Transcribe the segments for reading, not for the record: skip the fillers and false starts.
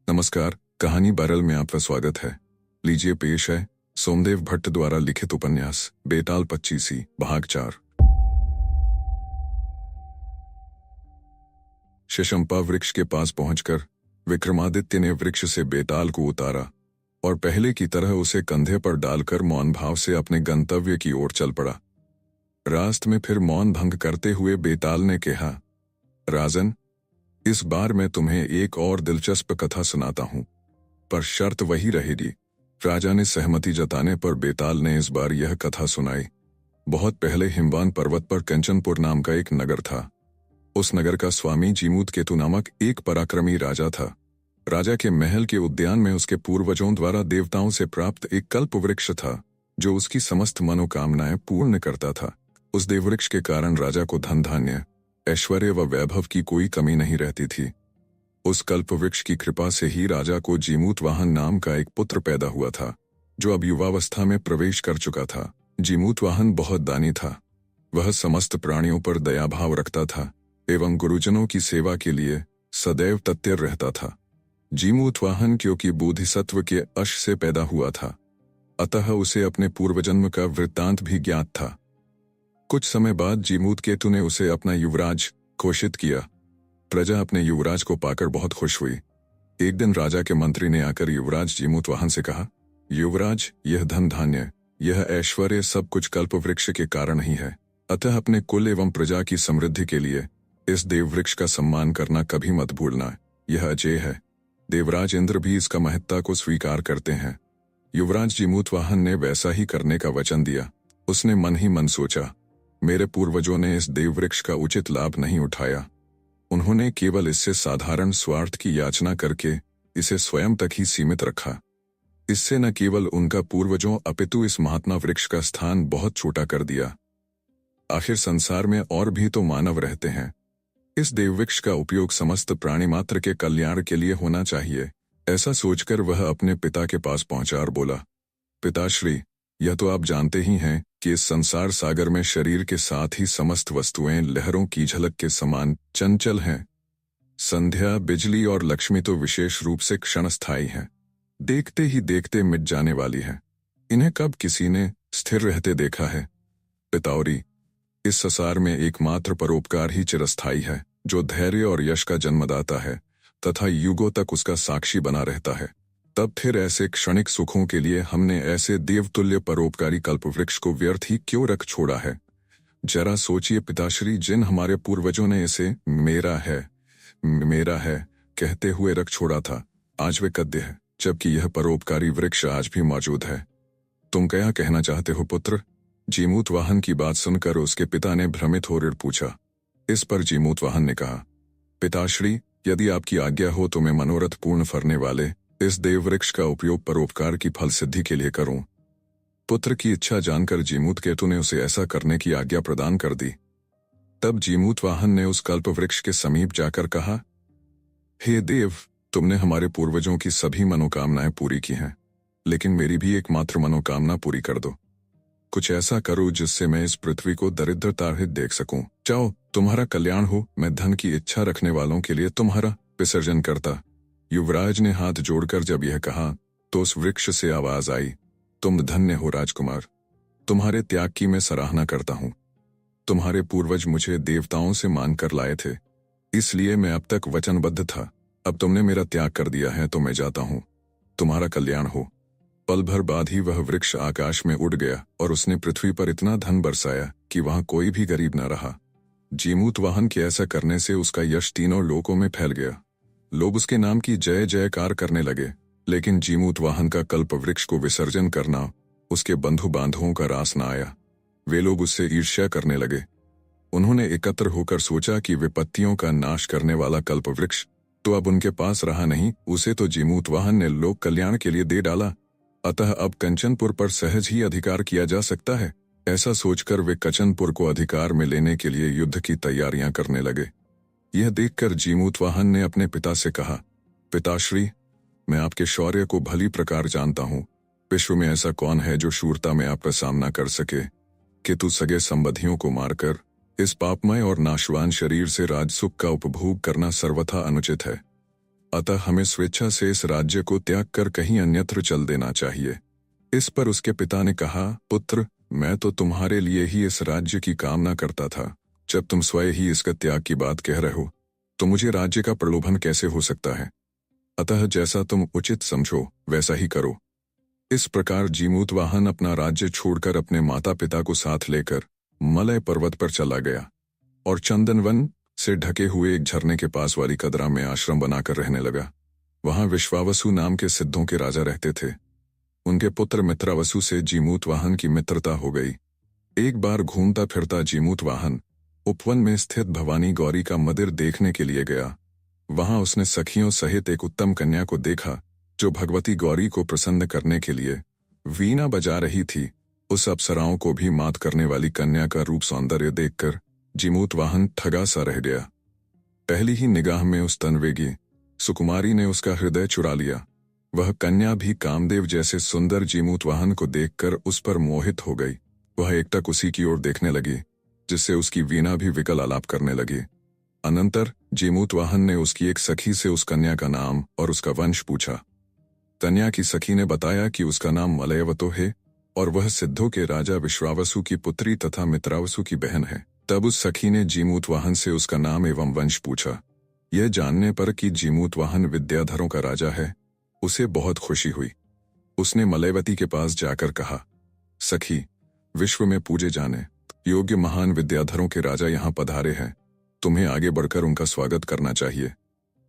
नमस्कार। कहानी बरल में आपका स्वागत है। लीजिए पेश है सोमदेव भट्ट द्वारा लिखित उपन्यास बेताल 25 भाग 4। शशंपा वृक्ष के पास पहुंचकर विक्रमादित्य ने वृक्ष से बेताल को उतारा और पहले की तरह उसे कंधे पर डालकर मौन भाव से अपने गंतव्य की ओर चल पड़ा। रास्त में फिर मौन भंग करते हुए बेताल ने कहा, राजन, इस बार मैं तुम्हें एक और दिलचस्प कथा सुनाता हूं, पर शर्त वही रहेगी। राजा ने सहमति जताने पर बेताल ने इस बार यह कथा सुनाई। बहुत पहले हिमवान पर्वत पर कंचनपुर नाम का एक नगर था। उस नगर का स्वामी जीमूतकेतु नामक एक पराक्रमी राजा था। राजा के महल के उद्यान में उसके पूर्वजों द्वारा देवताओं से प्राप्त एक कल्प वृक्ष था, जो उसकी समस्त मनोकामनाएं पूर्ण करता था। उस देववृक्ष के कारण राजा को धन धान्य, ऐश्वर्य व वैभव की कोई कमी नहीं रहती थी। उस कल्प वृक्ष की कृपा से ही राजा को जीमूतवाहन नाम का एक पुत्र पैदा हुआ था, जो अब युवावस्था में प्रवेश कर चुका था। जीमूतवाहन बहुत दानी था। वह समस्त प्राणियों पर दया भाव रखता था एवं गुरुजनों की सेवा के लिए सदैव तत्पर रहता था। जीमूतवाहन क्योंकि बोधिसत्व के अंश से पैदा हुआ था, अतः उसे अपने पूर्वजन्म का वृत्तांत भी ज्ञात था। कुछ समय बाद जीमूतकेतु ने उसे अपना युवराज घोषित किया। प्रजा अपने युवराज को पाकर बहुत खुश हुई। एक दिन राजा के मंत्री ने आकर युवराज जीमूतवाहन से कहा, युवराज, यह धन धान्य, यह ऐश्वर्य सब कुछ कल्प वृक्ष के कारण ही है। अतः अपने कुल एवं प्रजा की समृद्धि के लिए इस देववृक्ष का सम्मान करना कभी मत भूलना। यह अजेय है। देवराज इंद्र भी इसका महत्ता को स्वीकार करते हैं। युवराज जीमूतवाहन ने वैसा ही करने का वचन दिया। उसने मन ही मन सोचा, मेरे पूर्वजों ने इस देववृक्ष का उचित लाभ नहीं उठाया। उन्होंने केवल इससे साधारण स्वार्थ की याचना करके इसे स्वयं तक ही सीमित रखा। इससे न केवल उनका पूर्वजों अपितु इस महात्मा वृक्ष का स्थान बहुत छोटा कर दिया। आखिर संसार में और भी तो मानव रहते हैं। इस देववृक्ष का उपयोग समस्त प्राणी मात्र के कल्याण के लिए होना चाहिए। ऐसा सोचकर वह अपने पिता के पास पहुंचा और बोला, पिताश्री, यह तो आप जानते ही हैं कि इस संसार सागर में शरीर के साथ ही समस्त वस्तुएं लहरों की झलक के समान चंचल हैं। संध्या, बिजली और लक्ष्मी तो विशेष रूप से क्षणस्थायी हैं, देखते ही देखते मिट जाने वाली है। इन्हें कब किसी ने स्थिर रहते देखा है? पिताउरी, इस संसार में एकमात्र परोपकार ही चिरस्थायी है, जो धैर्य और यश का जन्मदाता है तथा युगों तक उसका साक्षी बना रहता है। तब फिर ऐसे क्षणिक सुखों के लिए हमने ऐसे देवतुल्य परोपकारी कल्पवृक्ष को व्यर्थ ही क्यों रख छोड़ा है? जरा सोचिए पिताश्री, जिन हमारे पूर्वजों ने इसे मेरा है कहते हुए रख छोड़ा था, आज वे कद्य है, जबकि यह परोपकारी वृक्ष आज भी मौजूद है। तुम क्या कहना चाहते हो पुत्र? जीमूतवाहन की बात सुनकर उसके पिता ने भ्रमित होकर पूछा। इस पर जीमूतवाहन ने कहा, पिताश्री, यदि आपकी आज्ञा हो तो मैं मनोरथ पूर्ण करने वाले इस देववृक्ष का उपयोग परोपकार की फल सिद्धि के लिए करूं। पुत्र की इच्छा जानकर जीमूतकेतु ने उसे ऐसा करने की आज्ञा प्रदान कर दी। तब जीमूतवाहन ने उस कल्प वृक्ष के समीप जाकर कहा, हे देव, तुमने हमारे पूर्वजों की सभी मनोकामनाएं पूरी की हैं, लेकिन मेरी भी एकमात्र मनोकामना पूरी कर दो। कुछ ऐसा करो जिससे मैं इस पृथ्वी को दरिद्रता रहित देख सकूं। चाहो तुम्हारा कल्याण हो। मैं धन की इच्छा रखने वालों के लिए तुम्हारा विसर्जन करता। युवराज ने हाथ जोड़कर जब यह कहा तो उस वृक्ष से आवाज आई, तुम धन्य हो राजकुमार, तुम्हारे त्याग की मैं सराहना करता हूं। तुम्हारे पूर्वज मुझे देवताओं से मानकर लाए थे, इसलिए मैं अब तक वचनबद्ध था। अब तुमने मेरा त्याग कर दिया है तो मैं जाता हूं। तुम्हारा कल्याण हो। पल भर बाद ही वह वृक्ष आकाश में उड़ गया और उसने पृथ्वी पर इतना धन बरसाया कि वहां कोई भी गरीब न रहा। जीमूतवाहन के ऐसा करने से उसका यश तीनों लोकों में फैल गया। लोग उसके नाम की जय जयकार करने लगे, लेकिन जीमूतवाहन का कल्प वृक्ष को विसर्जन करना उसके बंधु बांधवों का रास न आया। वे लोग उससे ईर्ष्या करने लगे। उन्होंने एकत्र होकर सोचा कि विपत्तियों का नाश करने वाला कल्प वृक्ष तो अब उनके पास रहा नहीं, उसे तो जीमूतवाहन ने लोक कल्याण के लिए दे डाला, अतः अब कंचनपुर पर सहज ही अधिकार किया जा सकता है। ऐसा सोचकर वे कंचनपुर को अधिकार में लेने के लिए युद्ध की तैयारियां करने लगे। यह देखकर जीमूतवाहन ने अपने पिता से कहा, पिताश्री, मैं आपके शौर्य को भली प्रकार जानता हूं। विश्व में ऐसा कौन है जो शूरता में आपका सामना कर सके? किंतु सगे संबंधियों को मारकर इस पापमय और नाशवान शरीर से राजसुख का उपभोग करना सर्वथा अनुचित है। अतः हमें स्वेच्छा से इस राज्य को त्याग कर कहीं अन्यत्र चल देना चाहिए। इस पर उसके पिता ने कहा, पुत्र, मैं तो तुम्हारे लिए ही इस राज्य की कामना करता था। जब तुम स्वयं ही इसका त्याग की बात कह रहे हो तो मुझे राज्य का प्रलोभन कैसे हो सकता है? अतः जैसा तुम उचित समझो वैसा ही करो। इस प्रकार जीमूतवाहन अपना राज्य छोड़कर अपने माता पिता को साथ लेकर मलय पर्वत पर चला गया और चंदनवन से ढके हुए एक झरने के पास वाली कदरा में आश्रम बनाकर रहने लगा। वहां विश्वावसु नाम के सिद्धों के राजा रहते थे। उनके पुत्र मित्रावसु से जीमूतवाहन की मित्रता हो गई। एक बार घूमता फिरता जीमूतवाहन उपवन में स्थित भवानी गौरी का मंदिर देखने के लिए गया। वहां उसने सखियों सहित एक उत्तम कन्या को देखा जो भगवती गौरी को प्रसन्न करने के लिए वीणा बजा रही थी। उस अप्सराओं को भी मात करने वाली कन्या का रूप सौंदर्य देखकर जीमूतवाहन ठगा सा रह गया। पहली ही निगाह में उस तनवेगी सुकुमारी ने उसका हृदय चुरा लिया। वह कन्या भी कामदेव जैसे सुंदर जीमूतवाहन को देखकर उस पर मोहित हो गई। वह एकटक उसी की ओर देखने लगी, जिससे उसकी वीणा भी विकल आलाप करने लगी। अनंतर जीमूतवाहन ने उसकी एक सखी से उस कन्या का नाम और उसका वंश पूछा। कन्या की सखी ने बताया कि उसका नाम मलयवतो है और वह सिद्धों के राजा विश्वावसु की पुत्री तथा मित्रावसु की बहन है। तब उस सखी ने जीमूतवाहन से उसका नाम एवं वंश पूछा। यह जानने पर कि जीमूतवाहन विद्याधरों का राजा है, उसे बहुत खुशी हुई। उसने मलयवती के पास जाकर कहा, सखी, विश्व में पूजे जाने योग्य महान विद्याधरों के राजा यहाँ पधारे हैं। तुम्हें आगे बढ़कर उनका स्वागत करना चाहिए।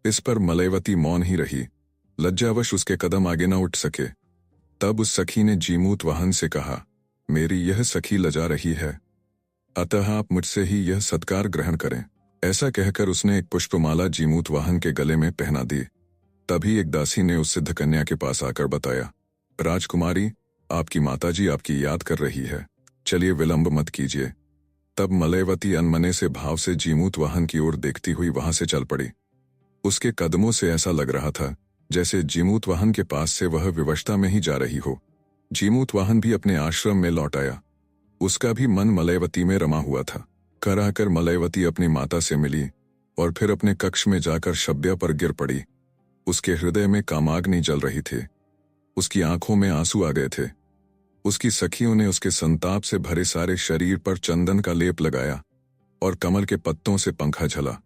इस पर मलयवती मौन ही रही। लज्जावश उसके कदम आगे न उठ सके। तब उस सखी ने जीमूतवाहन से कहा, मेरी यह सखी लजा रही है, अतः आप मुझसे ही यह सत्कार ग्रहण करें। ऐसा कहकर उसने एक पुष्पमाला जीमूतवाहन के गले में पहना दी। तभी एक दासी ने उस सिद्ध कन्या के पास आकर बताया, राजकुमारी, आपकी माताजी आपकी याद कर रही है, चलिए विलंब मत कीजिए। तब मलयवती अनमने से भाव से जीमूतवाहन की ओर देखती हुई वहां से चल पड़ी। उसके कदमों से ऐसा लग रहा था जैसे जीमूतवाहन के पास से वह विवशता में ही जा रही हो। जीमूतवाहन भी अपने आश्रम में लौट आया। उसका भी मन मलयवती में रमा हुआ था। घर आकर मलयवती अपनी माता से मिली और फिर अपने कक्ष में जाकर शब्या पर गिर पड़ी। उसके हृदय में कामाग्नि जल रही थी। उसकी आंखों में आंसू आ गए थे। उसकी सखियों ने उसके संताप से भरे सारे शरीर पर चंदन का लेप लगाया और कमल के पत्तों से पंखा झला।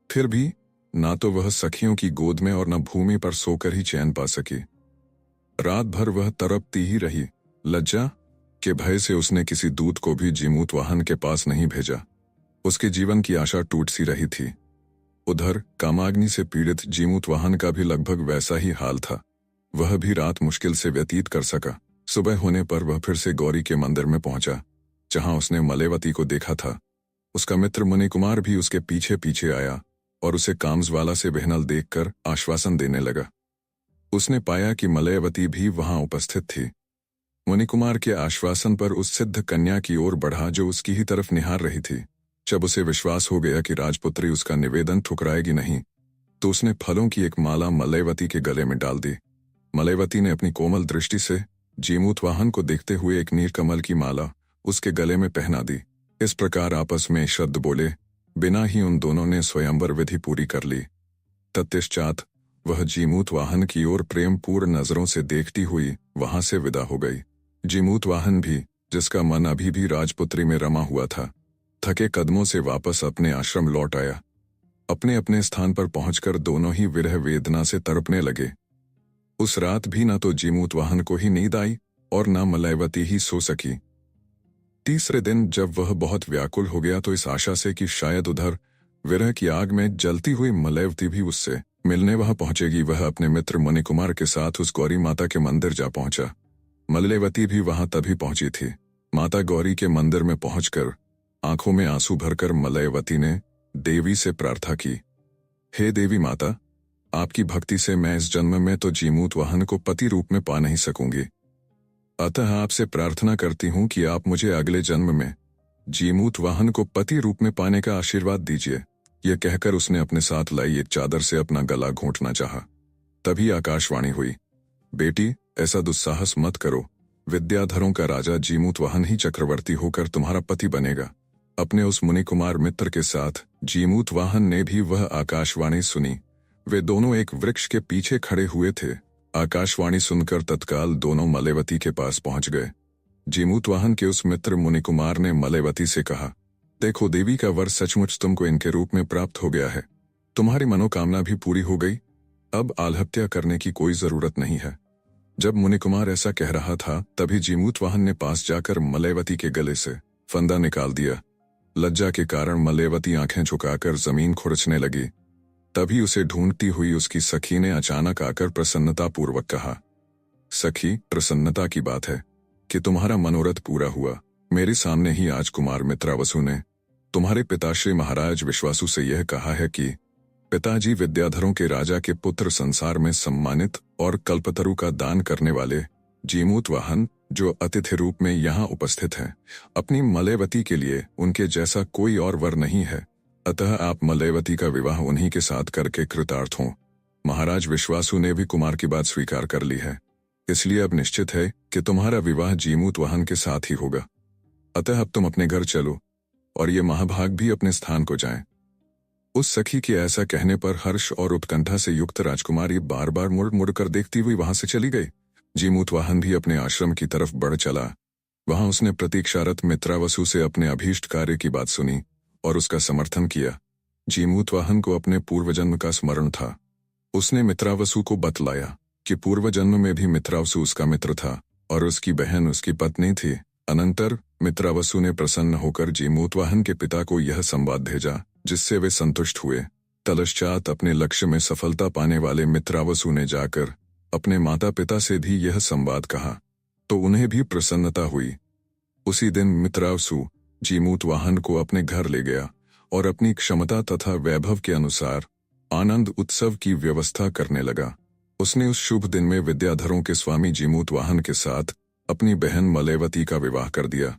फिर भी ना तो वह सखियों की गोद में और न भूमि पर सोकर ही चैन पा सकी। रात भर वह तड़पती ही रही। लज्जा के भय से उसने किसी दूत को भी जीमूतवाहन के पास नहीं भेजा। उसके जीवन की आशा टूट सी रही थी। उधर कामाग्नि से पीड़ित जीमूतवाहन का भी लगभग वैसा ही हाल था। वह भी रात मुश्किल से व्यतीत कर सका। सुबह होने पर वह फिर से गौरी के मंदिर में पहुंचा, जहां उसने मलयवती को देखा था। उसका मित्र मुनिकुमार भी उसके पीछे पीछे आया और उसे कामज्वाला से बेहनल देखकर आश्वासन देने लगा। उसने पाया कि मलयवती भी वहां उपस्थित थी। मुनिकुमार के आश्वासन पर उस सिद्ध कन्या की ओर बढ़ा जो उसकी ही तरफ निहार रही थी। जब उसे विश्वास हो गया कि राजपुत्री उसका निवेदन ठुकराएगी नहीं, तो उसने फलों की एक माला मलयवती के गले में डाल दी। मलयवती ने अपनी कोमल दृष्टि से जीमूतवाहन को देखते हुए एक नीलकमल की माला उसके गले में पहना दी। इस प्रकार आपस में शब्द बोले बिना ही उन दोनों ने स्वयंवर विधि पूरी कर ली। तत्पश्चात वह जीमूतवाहन की ओर प्रेमपूर्ण नजरों से देखती हुई वहां से विदा हो गई। जीमूतवाहन भी, जिसका मन अभी भी राजपुत्री में रमा हुआ था, थके कदमों से वापस अपने आश्रम लौट आया। अपने अपने स्थान पर पहुंचकर दोनों ही विरह वेदना से तड़पने लगे। उस रात भी न तो जीमूतवाहन को ही नींद आई और न मलयवती ही सो सकी। तीसरे दिन जब वह बहुत व्याकुल हो गया तो इस आशा से कि शायद उधर विरह की आग में जलती हुई मलयवती भी उससे मिलने वहां पहुंचेगी, वह अपने मित्र मुनिकुमार के साथ उस गौरी माता के मंदिर जा पहुंचा। मलयवती भी वहां तभी पहुंची थी। माता गौरी के मंदिर में पहुंचकर आंखों में आंसू भरकर मलयवती ने देवी से प्रार्थना की, हे देवी माता, आपकी भक्ति से मैं इस जन्म में तो जीमूतवाहन को पति रूप में पा नहीं सकूंगी, अतः आपसे प्रार्थना करती हूं कि आप मुझे अगले जन्म में जीमूतवाहन को पति रूप में पाने का आशीर्वाद दीजिए। यह कहकर उसने अपने साथ लाई एक चादर से अपना गला घोंटना चाहा। तभी आकाशवाणी हुई, बेटी, ऐसा दुस्साहस मत करो। विद्याधरों का राजा जीमूतवाहन ही चक्रवर्ती होकर तुम्हारा पति बनेगा। अपने उस मुनिकुमार मित्र के साथ जीमूतवाहन ने भी वह आकाशवाणी सुनी। वे दोनों एक वृक्ष के पीछे खड़े हुए थे। आकाशवाणी सुनकर तत्काल दोनों मलेवती के पास पहुंच गए। जीमूतवाहन के उस मित्र मुनिकुमार ने मलेवती से कहा, देखो, देवी का वर सचमुच तुमको इनके रूप में प्राप्त हो गया है। तुम्हारी मनोकामना भी पूरी हो गई। अब आत्महत्या करने की कोई जरूरत नहीं है। जब मुनिकुमार ऐसा कह रहा था तभी जीमूतवाहन ने पास जाकर मलेवती के गले से फंदा निकाल दिया। लज्जा के कारण मलेवती आंखें झुकाकर जमीन खुरचने लगी। तभी उसे ढूंढती हुई उसकी सखी ने अचानक आकर प्रसन्नतापूर्वक कहा, सखी, प्रसन्नता की बात है कि तुम्हारा मनोरथ पूरा हुआ। मेरे सामने ही आज कुमार मित्रावसु ने तुम्हारे पिताश्री महाराज विश्वासु से यह कहा है कि पिताजी विद्याधरों के राजा के पुत्र संसार में सम्मानित और कल्पतरु का दान करने वाले जीमूतवाहन, जो अतिथि रूप में यहाँ उपस्थित हैं, अपनी मलेवती के लिए उनके जैसा कोई और वर नहीं है। अतः आप मलेवती का विवाह उन्हीं के साथ करके कृतार्थ हों। महाराज विश्वासु ने भी कुमार की बात स्वीकार कर ली है, इसलिए अब निश्चित है कि तुम्हारा विवाह जीमूतवाहन के साथ ही होगा। अतः अब तुम अपने घर चलो और ये महाभाग भी अपने स्थान को जाएं। उस सखी के ऐसा कहने पर हर्ष और उत्कंठा से युक्त राजकुमारी बार बार मुड़ मुड़ कर देखती हुई वहां से चली गई। जीमूतवाहन भी अपने आश्रम की तरफ बढ़ चला। वहां उसने प्रतीक्षारत मित्रावसु से अपने अभीष्ट कार्य की बात सुनी और उसका समर्थन किया। जीमूतवाहन को अपने पूर्वजन्म का स्मरण था। उसने मित्रावसु को बतलाया कि पूर्वजन्म में भी मित्रावसु उसका मित्र था और उसकी बहन उसकी पत्नी थी। अनंतर मित्रावसु ने प्रसन्न होकर जीमूतवाहन के पिता को यह संवाद भेजा, जिससे वे संतुष्ट हुए। तलश्चात अपने लक्ष्य में सफलता पाने वाले मित्रावसु ने जाकर अपने माता पिता से भी यह संवाद कहा, तो उन्हें भी प्रसन्नता हुई। उसी दिन मित्रावसु जीमूतवाहन को अपने घर ले गया और अपनी क्षमता तथा वैभव के अनुसार आनंद उत्सव की व्यवस्था करने लगा। उसने उस शुभ दिन में विद्याधरों के स्वामी जीमूतवाहन के साथ अपनी बहन मलेवती का विवाह कर दिया।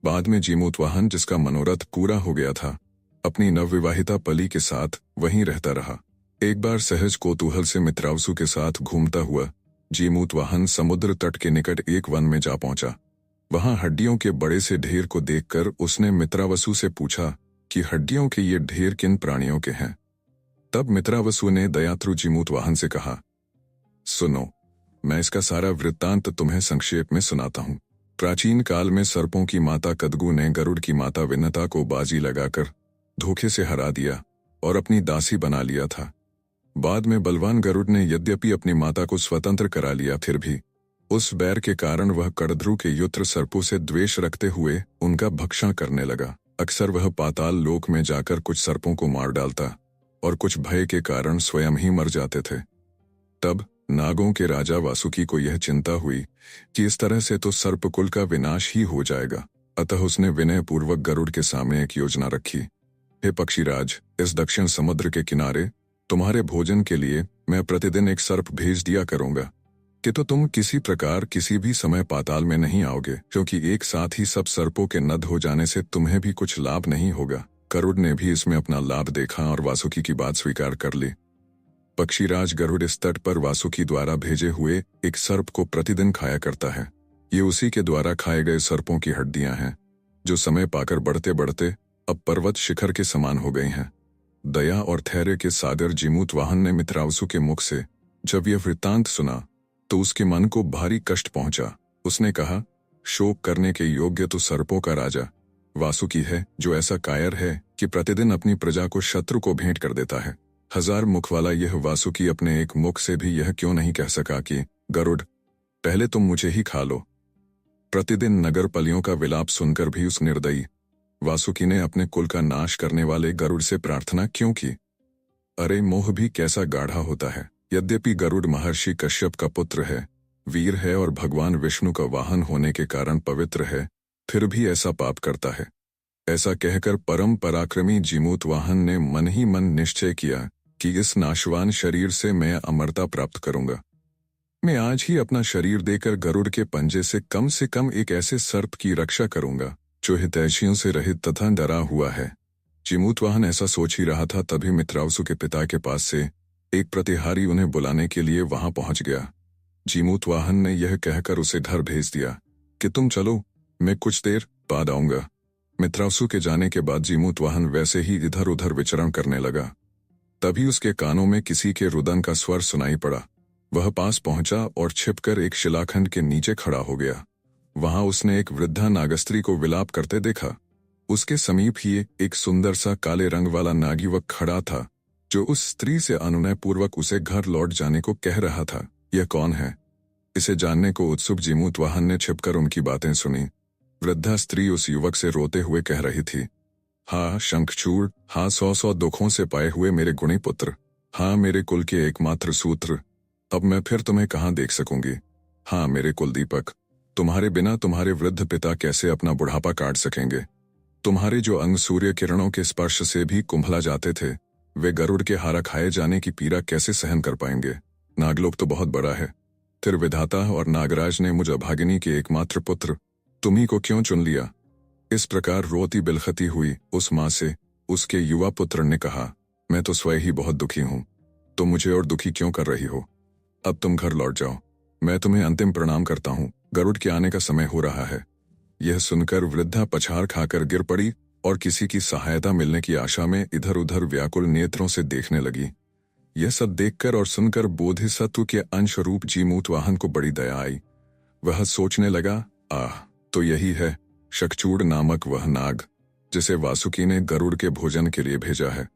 बाद में जीमूतवाहन, जिसका मनोरथ पूरा हो गया था, अपनी नवविवाहिता पली के साथ वहीं रहता रहा। एक बार सहज कौतूहल से मित्रावसु के साथ घूमता हुआ जीमूतवाहन समुद्र तट के निकट एक वन में जा पहुंचा। वहां हड्डियों के बड़े से ढेर को देखकर उसने मित्रावसु से पूछा कि हड्डियों के ये ढेर किन प्राणियों के हैं। तब मित्रावसु ने दयात्रु जीमूतवाहन से कहा, सुनो, मैं इसका सारा वृत्तांत तुम्हें संक्षेप में सुनाता हूँ। प्राचीन काल में सर्पों की माता कदगु ने गरुड़ की माता विनता को बाजी लगाकर धोखे से हरा दिया और अपनी दासी बना लिया था। बाद में बलवान गरुड़ ने यद्यपि अपनी माता को स्वतंत्र करा लिया, फिर भी उस बैर के कारण वह कड़ध्रु के युत्र सर्पों से द्वेष रखते हुए उनका भक्षण करने लगा। अक्सर वह पाताल लोक में जाकर कुछ सर्पों को मार डालता और कुछ भय के कारण स्वयं ही मर जाते थे। तब नागों के राजा वासुकी को यह चिंता हुई कि इस तरह से तो सर्पकुल का विनाश ही हो जाएगा। अतः उसने विनय पूर्वक गरुड़ के सामने एक योजना रखी। हे पक्षीराज, इस दक्षिण समुद्र के किनारे तुम्हारे भोजन के लिए मैं प्रतिदिन एक सर्प भेज दिया करूंगा कि तो तुम किसी प्रकार किसी भी समय पाताल में नहीं आओगे, क्योंकि एक साथ ही सब सर्पों के नद हो जाने से तुम्हें भी कुछ लाभ नहीं होगा। गरुड़ ने भी इसमें अपना लाभ देखा और वासुकी की बात स्वीकार कर ली। पक्षीराज गरुड़ इस तट पर वासुकी द्वारा भेजे हुए एक सर्प को प्रतिदिन खाया करता है। ये उसी के द्वारा खाए गए सर्पों की हड्डियां हैं, जो समय पाकर बढ़ते बढ़ते अब पर्वत शिखर के समान हो गई हैं। दया और धैर्य के सागर जीमूतवाहन ने मित्रावसु के मुख से जब यह वृत्तांत सुना तो उसके मन को भारी कष्ट पहुंचा। उसने कहा, शोक करने के योग्य तो सर्पों का राजा वासुकी है, जो ऐसा कायर है कि प्रतिदिन अपनी प्रजा को शत्रु को भेंट कर देता है। हजार मुख वाला यह वासुकी अपने एक मुख से भी यह क्यों नहीं कह सका कि गरुड़, पहले तुम मुझे ही खा लो। प्रतिदिन नगर पलियों का विलाप सुनकर भी उस निर्दयी वासुकी ने अपने कुल का नाश करने वाले गरुड़ से प्रार्थना क्यों की? अरे, मोह भी कैसा गाढ़ा होता है। यद्यपि गरुड़ महर्षि कश्यप का पुत्र है, वीर है और भगवान विष्णु का वाहन होने के कारण पवित्र है, फिर भी ऐसा पाप करता है। ऐसा कहकर परम पराक्रमी जीमूतवाहन ने मन ही मन निश्चय किया कि इस नाशवान शरीर से मैं अमरता प्राप्त करूंगा। मैं आज ही अपना शरीर देकर गरुड़ के पंजे से कम एक ऐसे सर्प की रक्षा करूंगा जो हितैषियों से रहित तथा डरा हुआ है। जीमूतवाहन ऐसा सोच ही रहा था, तभी मित्रावसु के पिता के पास से एक प्रतिहारी उन्हें बुलाने के लिए वहां पहुंच गया। जीमूतवाहन ने यह कहकर उसे घर भेज दिया कि तुम चलो, मैं कुछ देर बाद आऊंगा। मित्रावसु के जाने के बाद जीमूतवाहन वैसे ही इधर उधर विचरण करने लगा। तभी उसके कानों में किसी के रुदन का स्वर सुनाई पड़ा। वह पास पहुंचा और छिपकर एक शिलाखंड के नीचे खड़ा हो गया। वहां उसने एक वृद्धा नागस्त्री को विलाप करते देखा। उसके समीप ही एक सुंदर सा काले रंग वाला नागयुवक खड़ा था, जो उस स्त्री से अनुनय पूर्वक उसे घर लौट जाने को कह रहा था। यह कौन है? इसे जानने को उत्सुक जीमूतवाहन ने छिपकर उनकी बातें सुनी। वृद्धा स्त्री उस युवक से रोते हुए कह रही थी, हाँ शंखचूड़, हाँ 100 दुखों से पाए हुए मेरे गुणी पुत्र, हाँ मेरे कुल के एकमात्र सूत्र, अब मैं फिर तुम्हें कहाँ देख सकूंगी। हाँ मेरे कुलदीपक, तुम्हारे बिना तुम्हारे वृद्ध पिता कैसे अपना बुढ़ापा काट सकेंगे। तुम्हारे जो अंग सूर्य किरणों के स्पर्श से भी कुंभला जाते थे, वे गरुड़ के हारा खाए जाने की पीड़ा कैसे सहन कर पाएंगे। नागलोक तो बहुत बड़ा है, फिर विधाता और नागराज ने मुझ अभागिनी के एकमात्र पुत्र तुम्ही को क्यों चुन लिया। इस प्रकार रोती बिलखती हुई उस माँ से उसके युवा पुत्र ने कहा, मैं तो स्वयं ही बहुत दुखी हूं, तुम मुझे और दुखी क्यों कर रही हो। अब तुम घर लौट जाओ, मैं तुम्हें अंतिम प्रणाम करता हूं, गरुड़ के आने का समय हो रहा है। यह सुनकर वृद्धा पछाड़ खाकर गिर पड़ी और किसी की सहायता मिलने की आशा में इधर उधर व्याकुल नेत्रों से देखने लगी। यह सब देखकर और सुनकर बोधिसत्व के अंश रूप जीमूतवाहन को बड़ी दया आई। वह सोचने लगा, आह, तो यही है शंखचूड़ नामक वह नाग जिसे वासुकी ने गरुड़ के भोजन के लिए भेजा है,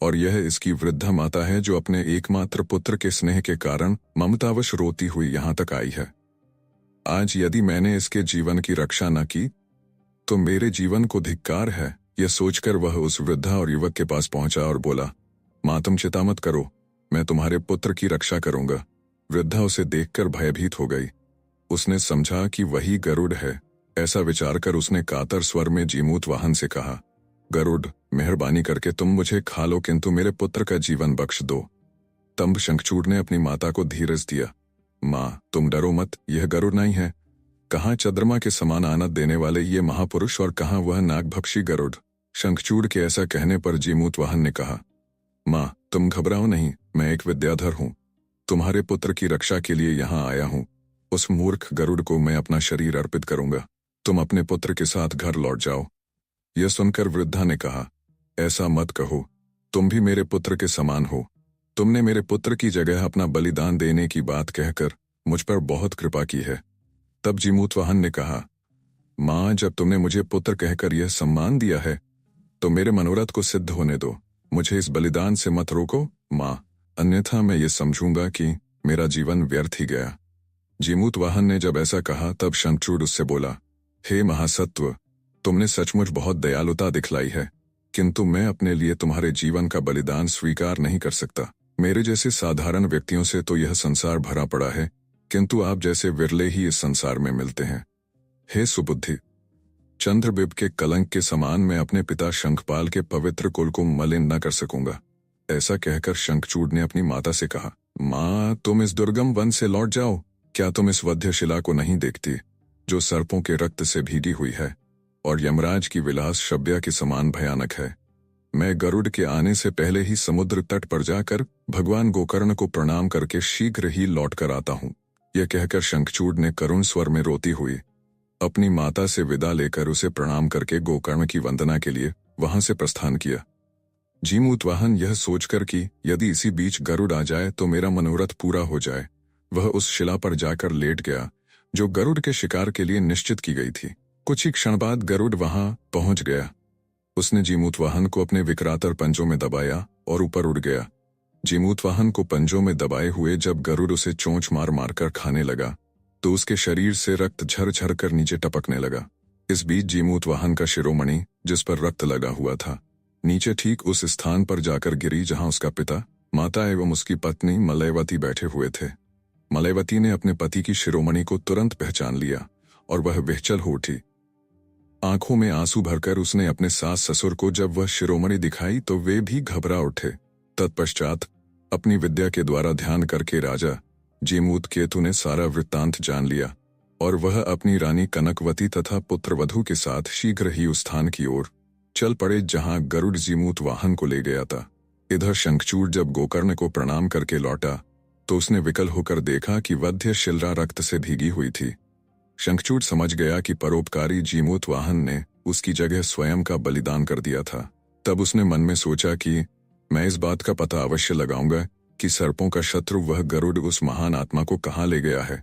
और यह इसकी वृद्धा माता है जो अपने एकमात्र पुत्र के स्नेह के कारण ममतावश रोती हुई यहां तक आई है। आज यदि मैंने इसके जीवन की रक्षा न की तो मेरे जीवन को धिक्कार है। यह सोचकर वह उस वृद्धा और युवक के पास पहुंचा और बोला, माँ तुम चिंता मत करो, मैं तुम्हारे पुत्र की रक्षा करूंगा। वृद्धा उसे देखकर भयभीत हो गई। उसने समझा कि वही गरुड़ है। ऐसा विचार कर उसने कातर स्वर में जीमूतवाहन से कहा, गरुड़, मेहरबानी करके तुम मुझे खा लो, किंतु मेरे पुत्र का जीवन बख्श दो। तब शंखचूड़ ने अपनी माता को धीरज दिया, माँ तुम डरो मत, यह गरुड़ नहीं है। कहाँ चंद्रमा के समान आनंद देने वाले ये महापुरुष और कहाँ वह नागभक्षी गरुड़। शंखचूड़ के ऐसा कहने पर जीमूतवाहन ने कहा, माँ तुम घबराओ नहीं, मैं एक विद्याधर हूँ, तुम्हारे पुत्र की रक्षा के लिए यहाँ आया हूँ। उस मूर्ख गरुड़ को मैं अपना शरीर अर्पित करूंगा, तुम अपने पुत्र के साथ घर लौट जाओ। यह सुनकर वृद्धा ने कहा, ऐसा मत कहो, तुम भी मेरे पुत्र के समान हो। तुमने मेरे पुत्र की जगह अपना बलिदान देने की बात कहकर मुझ पर बहुत कृपा की है। तब जीमूतवाहन ने कहा, माँ जब तुमने मुझे पुत्र कहकर यह सम्मान दिया है तो मेरे मनोरथ को सिद्ध होने दो, मुझे इस बलिदान से मत रोको माँ, अन्यथा मैं ये समझूंगा कि मेरा जीवन व्यर्थ ही गया। जीमूतवाहन ने जब ऐसा कहा तब शंखचूड़ उससे बोला, हे महासत्व, तुमने सचमुच बहुत दयालुता दिखलाई है, किंतु मैं अपने लिए तुम्हारे जीवन का बलिदान स्वीकार नहीं कर सकता। मेरे जैसे साधारण व्यक्तियों से तो यह संसार भरा पड़ा है, किंतु आप जैसे विरले ही इस संसार में मिलते हैं। हे सुबुद्धि, चंद्रबिंब के कलंक के समान मैं अपने पिता शंखपाल के पवित्र कुल को मलिन न कर सकूंगा। ऐसा कहकर शंखचूड़ ने अपनी माता से कहा, माँ तुम इस दुर्गम वन से लौट जाओ, क्या तुम इस वध्य शिला को नहीं देखती जो सर्पों के रक्त से भीगी हुई है और यमराज की विलास शब्या के समान भयानक है। मैं गरुड़ के आने से पहले ही समुद्र तट पर जाकर भगवान गोकर्ण को प्रणाम करके शीघ्र ही लौट कर आता हूँ। यह कहकर शंखचूड़ ने करुण स्वर में रोती हुई अपनी माता से विदा लेकर उसे प्रणाम करके गोकर्ण की वंदना के लिए वहां से प्रस्थान किया। जीमूतवाहन यह सोचकर कि यदि इसी बीच गरुड़ आ जाए तो मेरा मनोरथ पूरा हो जाए, वह उस शिला पर जाकर लेट गया जो गरुड़ के शिकार के लिए निश्चित की गई थी। कुछ ही क्षण बाद गरुड़ वहां पहुंच गया। उसने जीमूतवाहन को अपने विकरातर पंजों में दबाया और ऊपर उड़ गया। जीमूतवाहन को पंजों में दबाए हुए जब गरुड़ उसे चोंच मार मारकर खाने लगा तो उसके शरीर से रक्त झर झर कर नीचे टपकने लगा। इस बीच जीमूतवाहन का शिरोमणि, जिस पर रक्त लगा हुआ था, नीचे ठीक उस स्थान पर जाकर गिरी जहां उसका पिता, माता एवं उसकी पत्नी मलयवती बैठे हुए थे। मलयवती ने अपने पति की शिरोमणि को तुरंत पहचान लिया और वह विहचल हो उठी। आंखों में आंसू भरकर उसने अपने सास ससुर को जब वह शिरोमणि दिखाई तो वे भी घबरा उठे। तत्पश्चात अपनी विद्या के द्वारा ध्यान करके राजा जीमूतकेतु ने सारा वृत्तांत जान लिया और वह अपनी रानी कनकवती तथा पुत्रवधू के साथ शीघ्र ही उस स्थान की ओर चल पड़े जहां गरुड़ जीमूतवाहन को ले गया था। इधर शंखचूड़ जब गोकर्ण को प्रणाम करके लौटा तो उसने विकल होकर देखा कि वध्य शिला रक्त से भीगी हुई थी। शंखचूड़ समझ गया कि परोपकारी जीमूतवाहन ने उसकी जगह स्वयं का बलिदान कर दिया था। तब उसने मन में सोचा कि मैं इस बात का पता अवश्य लगाऊंगा कि सर्पों का शत्रु वह गरुड़ उस महान आत्मा को कहाँ ले गया है।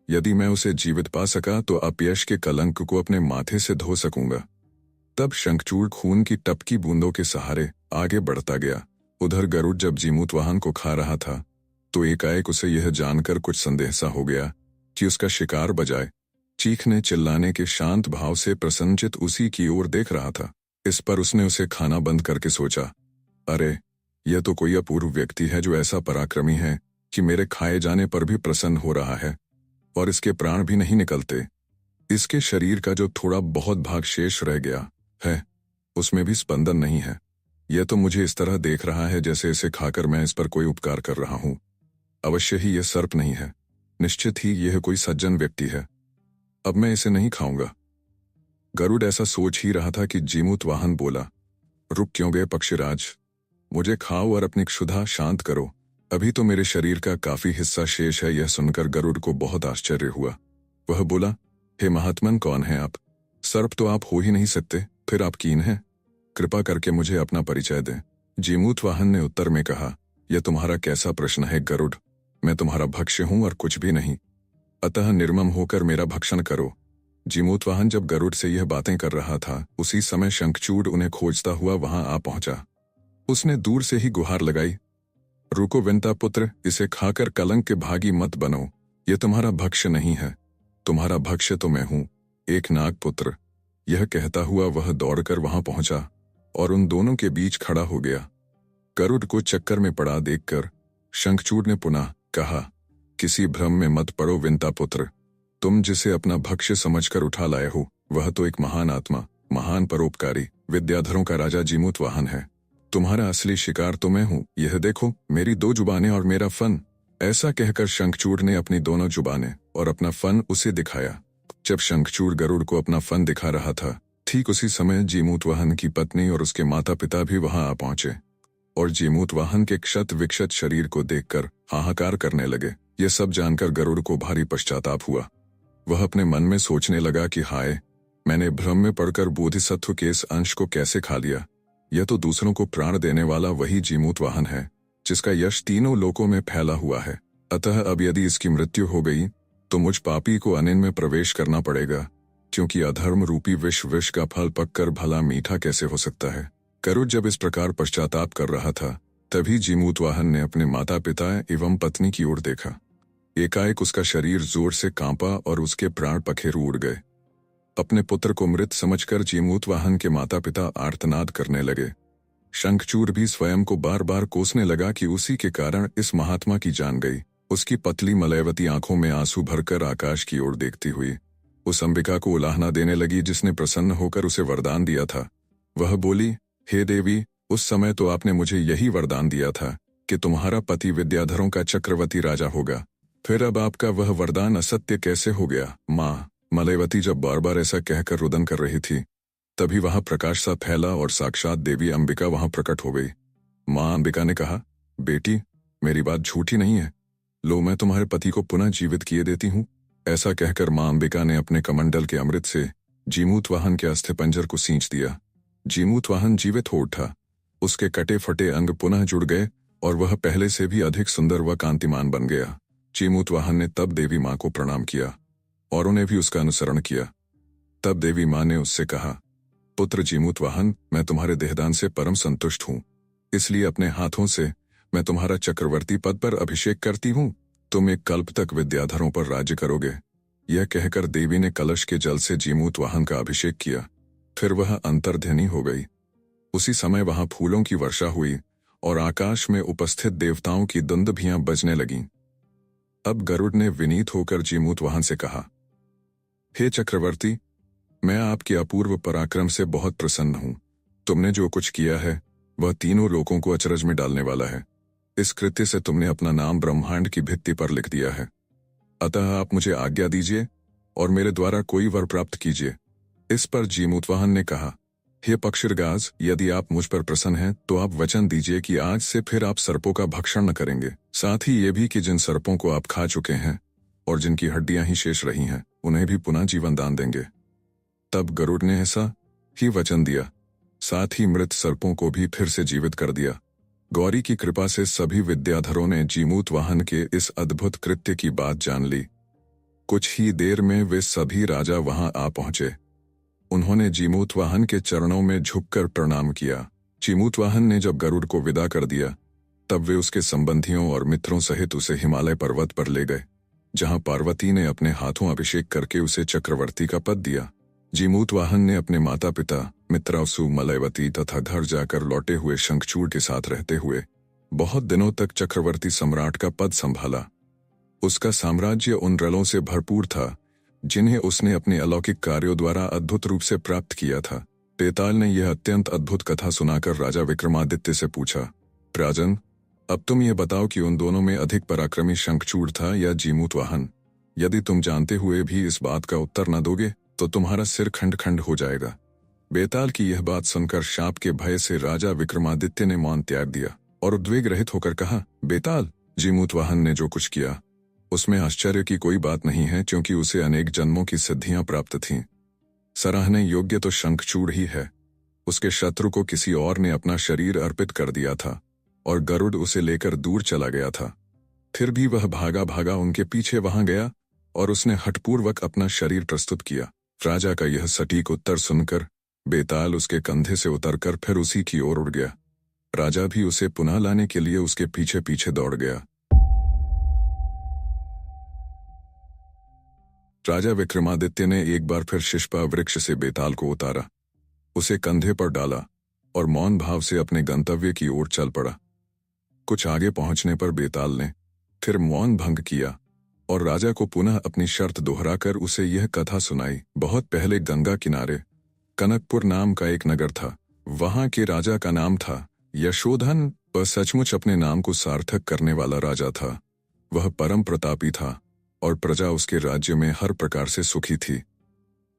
यदि मैं उसे जीवित पा सका तो अपयश के कलंक को अपने माथे से धो सकूंगा। तब शंखचूड़ खून की टपकी बूंदों के सहारे आगे बढ़ता गया। उधर गरुड़ जब जीमूतवाहन को खा रहा था तो एकाएक उसे यह जानकर कुछ संदेह सा हो गया कि उसका शिकार बजाय चीखने चिल्लाने के शांत भाव से प्रसन्नचित उसी की ओर देख रहा था। इस पर उसने उसे खाना बंद करके सोचा, अरे यह तो कोई अपूर्व व्यक्ति है जो ऐसा पराक्रमी है कि मेरे खाए जाने पर भी प्रसन्न हो रहा है और इसके प्राण भी नहीं निकलते। इसके शरीर का जो थोड़ा बहुत भाग शेष रह गया है उसमें भी स्पंदन नहीं है। यह तो मुझे इस तरह देख रहा है जैसे इसे खाकर मैं इस पर कोई उपकार कर रहा हूं। अवश्य ही यह सर्प नहीं है, निश्चित ही यह कोई सज्जन व्यक्ति है। अब मैं इसे नहीं खाऊंगा। गरुड़ ऐसा सोच ही रहा था कि जीमूतवाहन बोला, रुक क्यों गए पक्षीराज, मुझे खाओ और अपनी क्षुधा शांत करो। अभी तो मेरे शरीर का काफी हिस्सा शेष है। यह सुनकर गरुड़ को बहुत आश्चर्य हुआ। वह बोला, हे महात्मन, कौन है आप? सर्प तो आप हो ही नहीं सकते, फिर आप कीन हैं? कृपा करके मुझे अपना परिचय दें। जीमूतवाहन ने उत्तर में कहा, यह तुम्हारा कैसा प्रश्न है गरुड़, मैं तुम्हारा भक्ष्य हूं और कुछ भी नहीं, अतः निर्मम होकर मेरा भक्षण करो। जीमूतवाहन जब गरुड़ से यह बातें कर रहा था उसी समय शंखचूड़ उन्हें खोजता हुआ वहां आ पहुंचा। उसने दूर से ही गुहार लगाई, रुको विंता पुत्र, इसे खाकर कलंक के भागी मत बनो। यह तुम्हारा भक्ष्य नहीं है, तुम्हारा भक्ष्य तो मैं हूं, एक नाग पुत्र। यह कहता हुआ वह दौड़कर वहां पहुंचा और उन दोनों के बीच खड़ा हो गया। गरुड़ को चक्कर में पड़ा देखकर शंखचूड़ ने पुनः कहा, किसी भ्रम में मत पड़ो विंता पुत्र, तुम जिसे अपना भक्ष्य समझकर उठा लाए हो वह तो एक महान आत्मा, महान परोपकारी विद्याधरों का राजा जीमूतवाहन है। तुम्हारा असली शिकार तो मैं हूं, यह देखो मेरी 2 जुबानें और मेरा फन। ऐसा कहकर शंखचूड़ ने अपनी दोनों जुबानें और अपना फन उसे दिखाया। जब शंखचूड़ गरुड़ को अपना फन दिखा रहा था ठीक उसी समय जीमूतवाहन की पत्नी और उसके माता पिता भी वहां आ पहुंचे और जीमूतवाहन के क्षत विक्षत शरीर को देखकर हाहाकार करने लगे। यह सब जानकर गरुड़ को भारी पश्चाताप हुआ। वह अपने मन में सोचने लगा कि हाय, मैंने भ्रम में पड़कर बोधिसत्व के इस अंश को कैसे खा लिया। यह तो दूसरों को प्राण देने वाला वही जीमूतवाहन है जिसका यश तीनों लोकों में फैला हुआ है। अतः अब यदि इसकी मृत्यु हो गई तो मुझ पापी को अनिल में प्रवेश करना पड़ेगा, क्योंकि अधर्म रूपी विष का फल पककर भला मीठा कैसे हो सकता है। गरुड़ जब इस प्रकार पश्चाताप कर रहा था तभी जीमूतवाहन ने अपने माता पिता एवं पत्नी की ओर देखा। एकाएक उसका शरीर जोर से कांपा और उसके प्राण पखेरु उड़ गए। अपने पुत्र को मृत समझकर जीमूतवाहन के माता पिता आर्तनाद करने लगे। शंखचूड़ भी स्वयं को बार बार कोसने लगा कि उसी के कारण इस महात्मा की जान गई। उसकी पतली मलयवती आंखों में आंसू भरकर आकाश की ओर देखती हुई उस अंबिका को उलाहना देने लगी जिसने प्रसन्न होकर उसे वरदान दिया था। वह बोली, हे देवी, उस समय तो आपने मुझे यही वरदान दिया था कि तुम्हारा पति विद्याधरों का चक्रवर्ती राजा होगा, फिर अब आपका वह वरदान असत्य कैसे हो गया? माँ मलयवती जब बार बार ऐसा कहकर रुदन कर रही थी तभी वहां प्रकाश सा फैला और साक्षात देवी अंबिका वहां प्रकट हो गई। माँ अंबिका ने कहा, बेटी, मेरी बात झूठी नहीं है, लो मैं तुम्हारे पति को पुनः जीवित किए देती हूँ। ऐसा कहकर माँ अंबिका ने अपने कमंडल के अमृत से जीमूतवाहन के अस्थिपंजर को सींच दिया। जीमूतवाहन जीवित हो उठा, उसके कटे फटे अंग पुनः जुड़ गए और वह पहले से भी अधिक सुंदर व कांतिमान बन गया। जीमूतवाहन ने तब देवी माँ को प्रणाम किया और उन्हें भी उसका अनुसरण किया। तब देवी माँ ने उससे कहा, पुत्र जीमूतवाहन, मैं तुम्हारे देहदान से परम संतुष्ट हूँ, इसलिए अपने हाथों से मैं तुम्हारा चक्रवर्ती पद पर अभिषेक करती हूँ। तुम एक कल्प तक विद्याधरों पर राज्य करोगे। यह कहकर देवी ने कलश के जल से जीमूतवाहन का अभिषेक किया, फिर वह अंतर्ध्यानी हो गई। उसी समय वहां फूलों की वर्षा हुई और आकाश में उपस्थित देवताओं की दुंदभियां बजने लगीं। अब गरुड़ ने विनीत होकर जीमूतवाहन से कहा, हे चक्रवर्ती, मैं आपके अपूर्व पराक्रम से बहुत प्रसन्न हूं। तुमने जो कुछ किया है वह तीनों लोकों को अचरज में डालने वाला है। इस कृत्य से तुमने अपना नाम ब्रह्मांड की भित्ति पर लिख दिया है। अतः आप मुझे आज्ञा दीजिए और मेरे द्वारा कोई वर प्राप्त कीजिए। इस पर जीमूतवाहन ने कहा, हे पक्षीराज, यदि आप मुझ पर प्रसन्न हैं तो आप वचन दीजिए कि आज से फिर आप सर्पों का भक्षण न करेंगे, साथ ही ये भी कि जिन सर्पों को आप खा चुके हैं और जिनकी हड्डियां ही शेष रही हैं उन्हें भी पुनः जीवन दान देंगे। तब गरुड़ ने ऐसा ही वचन दिया, साथ ही मृत सर्पों को भी फिर से जीवित कर दिया। गौरी की कृपा से सभी विद्याधरों ने जीमूतवाहन के इस अद्भुत कृत्य की बात जान ली। कुछ ही देर में वे सभी राजा वहां आ पहुंचे। उन्होंने जीमूतवाहन के चरणों में झुककर प्रणाम किया। जीमूतवाहन ने जब गरुड़ को विदा कर दिया तब वे उसके संबंधियों और मित्रों सहित उसे हिमालय पर्वत पर ले गए, जहां पार्वती ने अपने हाथों अभिषेक करके उसे चक्रवर्ती का पद दिया। जीमूतवाहन ने अपने माता पिता मित्रासु मलयवती तथा घर जाकर लौटे हुए शंखचूड़ के साथ रहते हुए बहुत दिनों तक चक्रवर्ती सम्राट का पद संभाला। उसका साम्राज्य उन रलों से भरपूर था जिन्हें उसने अपने अलौकिक कार्यों द्वारा अद्भुत रूप से प्राप्त किया था। बेताल ने यह अत्यंत अद्भुत कथा सुनाकर राजा विक्रमादित्य से पूछा, राजन, अब तुम ये बताओ कि उन दोनों में अधिक पराक्रमी शंखचूड़ था या जीमूतवाहन? यदि तुम जानते हुए भी इस बात का उत्तर न दोगे तो तुम्हारा सिर खंड खंड हो जाएगा। बेताल की यह बात सुनकर शाप के भय से राजा विक्रमादित्य ने मौन त्याग दिया और उद्वेग रहित होकर कहा, बेताल, जीमूतवाहन ने जो कुछ किया उसमें आश्चर्य की कोई बात नहीं है, क्योंकि उसे अनेक जन्मों की सिद्धियां प्राप्त थीं। सराहने योग्य तो शंखचूड़ ही है। उसके शत्रु को किसी और ने अपना शरीर अर्पित कर दिया था और गरुड़ उसे लेकर दूर चला गया था। फिर भी वह भागा भागा उनके पीछे वहां गया और उसने हठपूर्वक अपना शरीर प्रस्तुत किया। राजा का यह सटीक उत्तर सुनकर बेताल उसके कंधे से उतरकर फिर उसी की ओर उड़ गया। राजा भी उसे पुनः लाने के लिए उसके पीछे पीछे दौड़ गया। राजा विक्रमादित्य ने एक बार फिर शिष्पा वृक्ष से बेताल को उतारा, उसे कंधे पर डाला और मौन भाव से अपने गंतव्य की ओर चल पड़ा। कुछ आगे पहुंचने पर बेताल ने फिर मौन भंग किया और राजा को पुनः अपनी शर्त दोहराकर उसे यह कथा सुनाई। बहुत पहले गंगा किनारे कनकपुर नाम का एक नगर था। वहां के राजा का नाम था यशोधन। वह सचमुच अपने नाम को सार्थक करने वाला राजा था। वह परम प्रतापी था और प्रजा उसके राज्य में हर प्रकार से सुखी थी।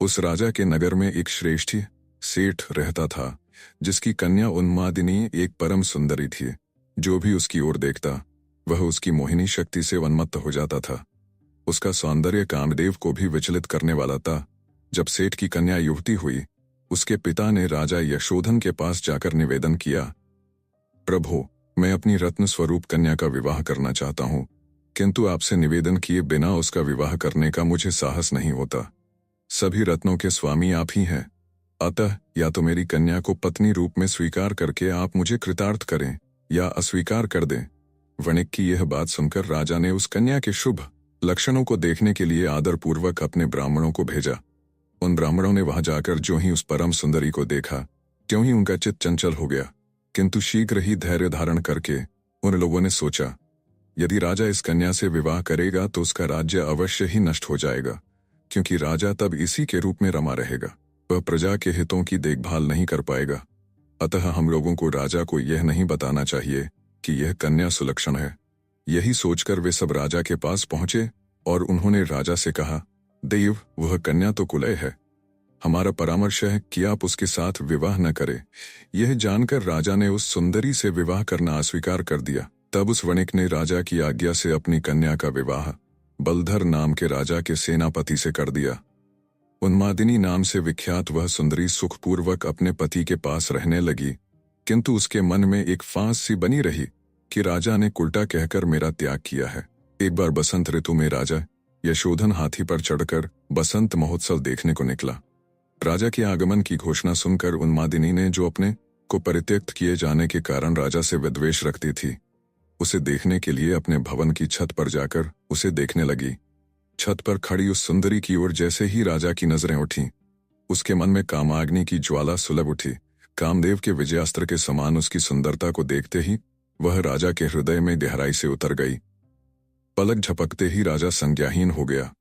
उस राजा के नगर में एक श्रेष्ठी सेठ रहता था, जिसकी कन्या उन्मादिनी एक परम सुंदरी थी। जो भी उसकी ओर देखता वह उसकी मोहिनी शक्ति से उन्मत्त हो जाता था। उसका सौंदर्य कामदेव को भी विचलित करने वाला था। जब सेठ की कन्या युवती हुई, उसके पिता ने राजा यशोधन के पास जाकर निवेदन किया, प्रभु, मैं अपनी रत्न स्वरूप कन्या का विवाह करना चाहता हूँ, किंतु आपसे निवेदन किए बिना उसका विवाह करने का मुझे साहस नहीं होता। सभी रत्नों के स्वामी आप ही हैं, अतः या तो मेरी कन्या को पत्नी रूप में स्वीकार करके आप मुझे कृतार्थ करें या अस्वीकार कर दें। वणिक की यह बात सुनकर राजा ने उस कन्या के शुभ लक्षणों को देखने के लिए आदरपूर्वक अपने ब्राह्मणों को भेजा। उन ब्राह्मणों ने वहां जाकर जो ही उस परम सुंदरी को देखा, त्यों ही उनका चित्त चंचल हो गया। किंतु शीघ्र ही धैर्य धारण करके उन लोगों ने सोचा, यदि राजा इस कन्या से विवाह करेगा तो उसका राज्य अवश्य ही नष्ट हो जाएगा, क्योंकि राजा तब इसी के रूप में रमा रहेगा। वह प्रजा के हितों की देखभाल नहीं कर पाएगा। अतः हम लोगों को राजा को यह नहीं बताना चाहिए कि यह कन्या सुलक्षण है। यही सोचकर वे सब राजा के पास पहुंचे और उन्होंने राजा से कहा, देव, वह कन्या तो कुलय है। हमारा परामर्श है कि आप उसके साथ विवाह न करें। यह जानकर राजा ने उस सुंदरी से विवाह करना अस्वीकार कर दिया। तब उस वणिक ने राजा की आज्ञा से अपनी कन्या का विवाह बलधर नाम के राजा के सेनापति से कर दिया। उन्मादिनी नाम से विख्यात वह सुंदरी सुखपूर्वक अपने पति के पास रहने लगी, किंतु उसके मन में एक फांस सी बनी रही कि राजा ने उल्टा कहकर मेरा त्याग किया है। एक बार बसंत ऋतु में राजा यशोधन हाथी पर चढ़कर बसंत महोत्सव देखने को निकला। राजा के आगमन की घोषणा सुनकर उन्मादिनी ने, जो अपने को परित्यक्त किए जाने के कारण राजा से विद्वेष रखती थी, उसे देखने के लिए अपने भवन की छत पर जाकर उसे देखने लगी। छत पर खड़ी उस सुंदरी की ओर जैसे ही राजा की नजरें उठीं, उसके मन में कामाग्नि की ज्वाला सुलभ उठी। कामदेव के विजयास्त्र के समान उसकी सुंदरता को देखते ही वह राजा के हृदय में गहराई से उतर गई। पलक झपकते ही राजा संज्ञाहीन हो गया।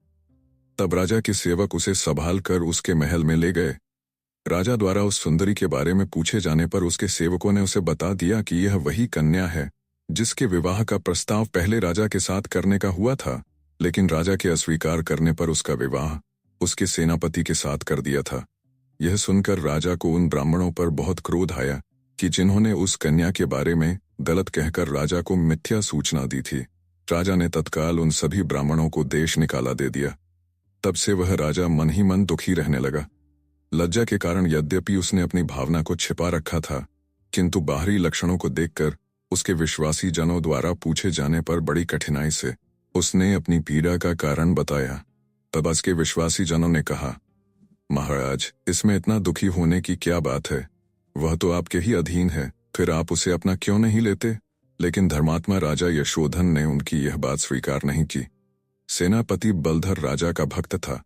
तब राजा के सेवक उसे संभाल कर उसके महल में ले गए। राजा द्वारा उस सुंदरी के बारे में पूछे जाने पर उसके सेवकों ने उसे बता दिया कि यह वही कन्या है जिसके विवाह का प्रस्ताव पहले राजा के साथ करने का हुआ था, लेकिन राजा के अस्वीकार करने पर उसका विवाह उसके सेनापति के साथ कर दिया था। यह सुनकर राजा को उन ब्राह्मणों पर बहुत क्रोध आया कि जिन्होंने उस कन्या के बारे में गलत कहकर राजा को मिथ्या सूचना दी थी। राजा ने तत्काल उन सभी ब्राह्मणों को देश निकाला दे दिया। तब से वह राजा मन ही मन दुखी रहने लगा। लज्जा के कारण यद्यपि उसने अपनी भावना को छिपा रखा था, किंतु बाहरी लक्षणों को देखकर उसके विश्वासी जनों द्वारा पूछे जाने पर बड़ी कठिनाई से उसने अपनी पीड़ा का कारण बताया। तब उसके विश्वासी जनों ने कहा, महाराज, इसमें इतना दुखी होने की क्या बात है? वह तो आपके ही अधीन है, फिर आप उसे अपना क्यों नहीं लेते? लेकिन धर्मात्मा राजा यशोधन ने उनकी यह बात स्वीकार नहीं की। सेनापति बलधर राजा का भक्त था।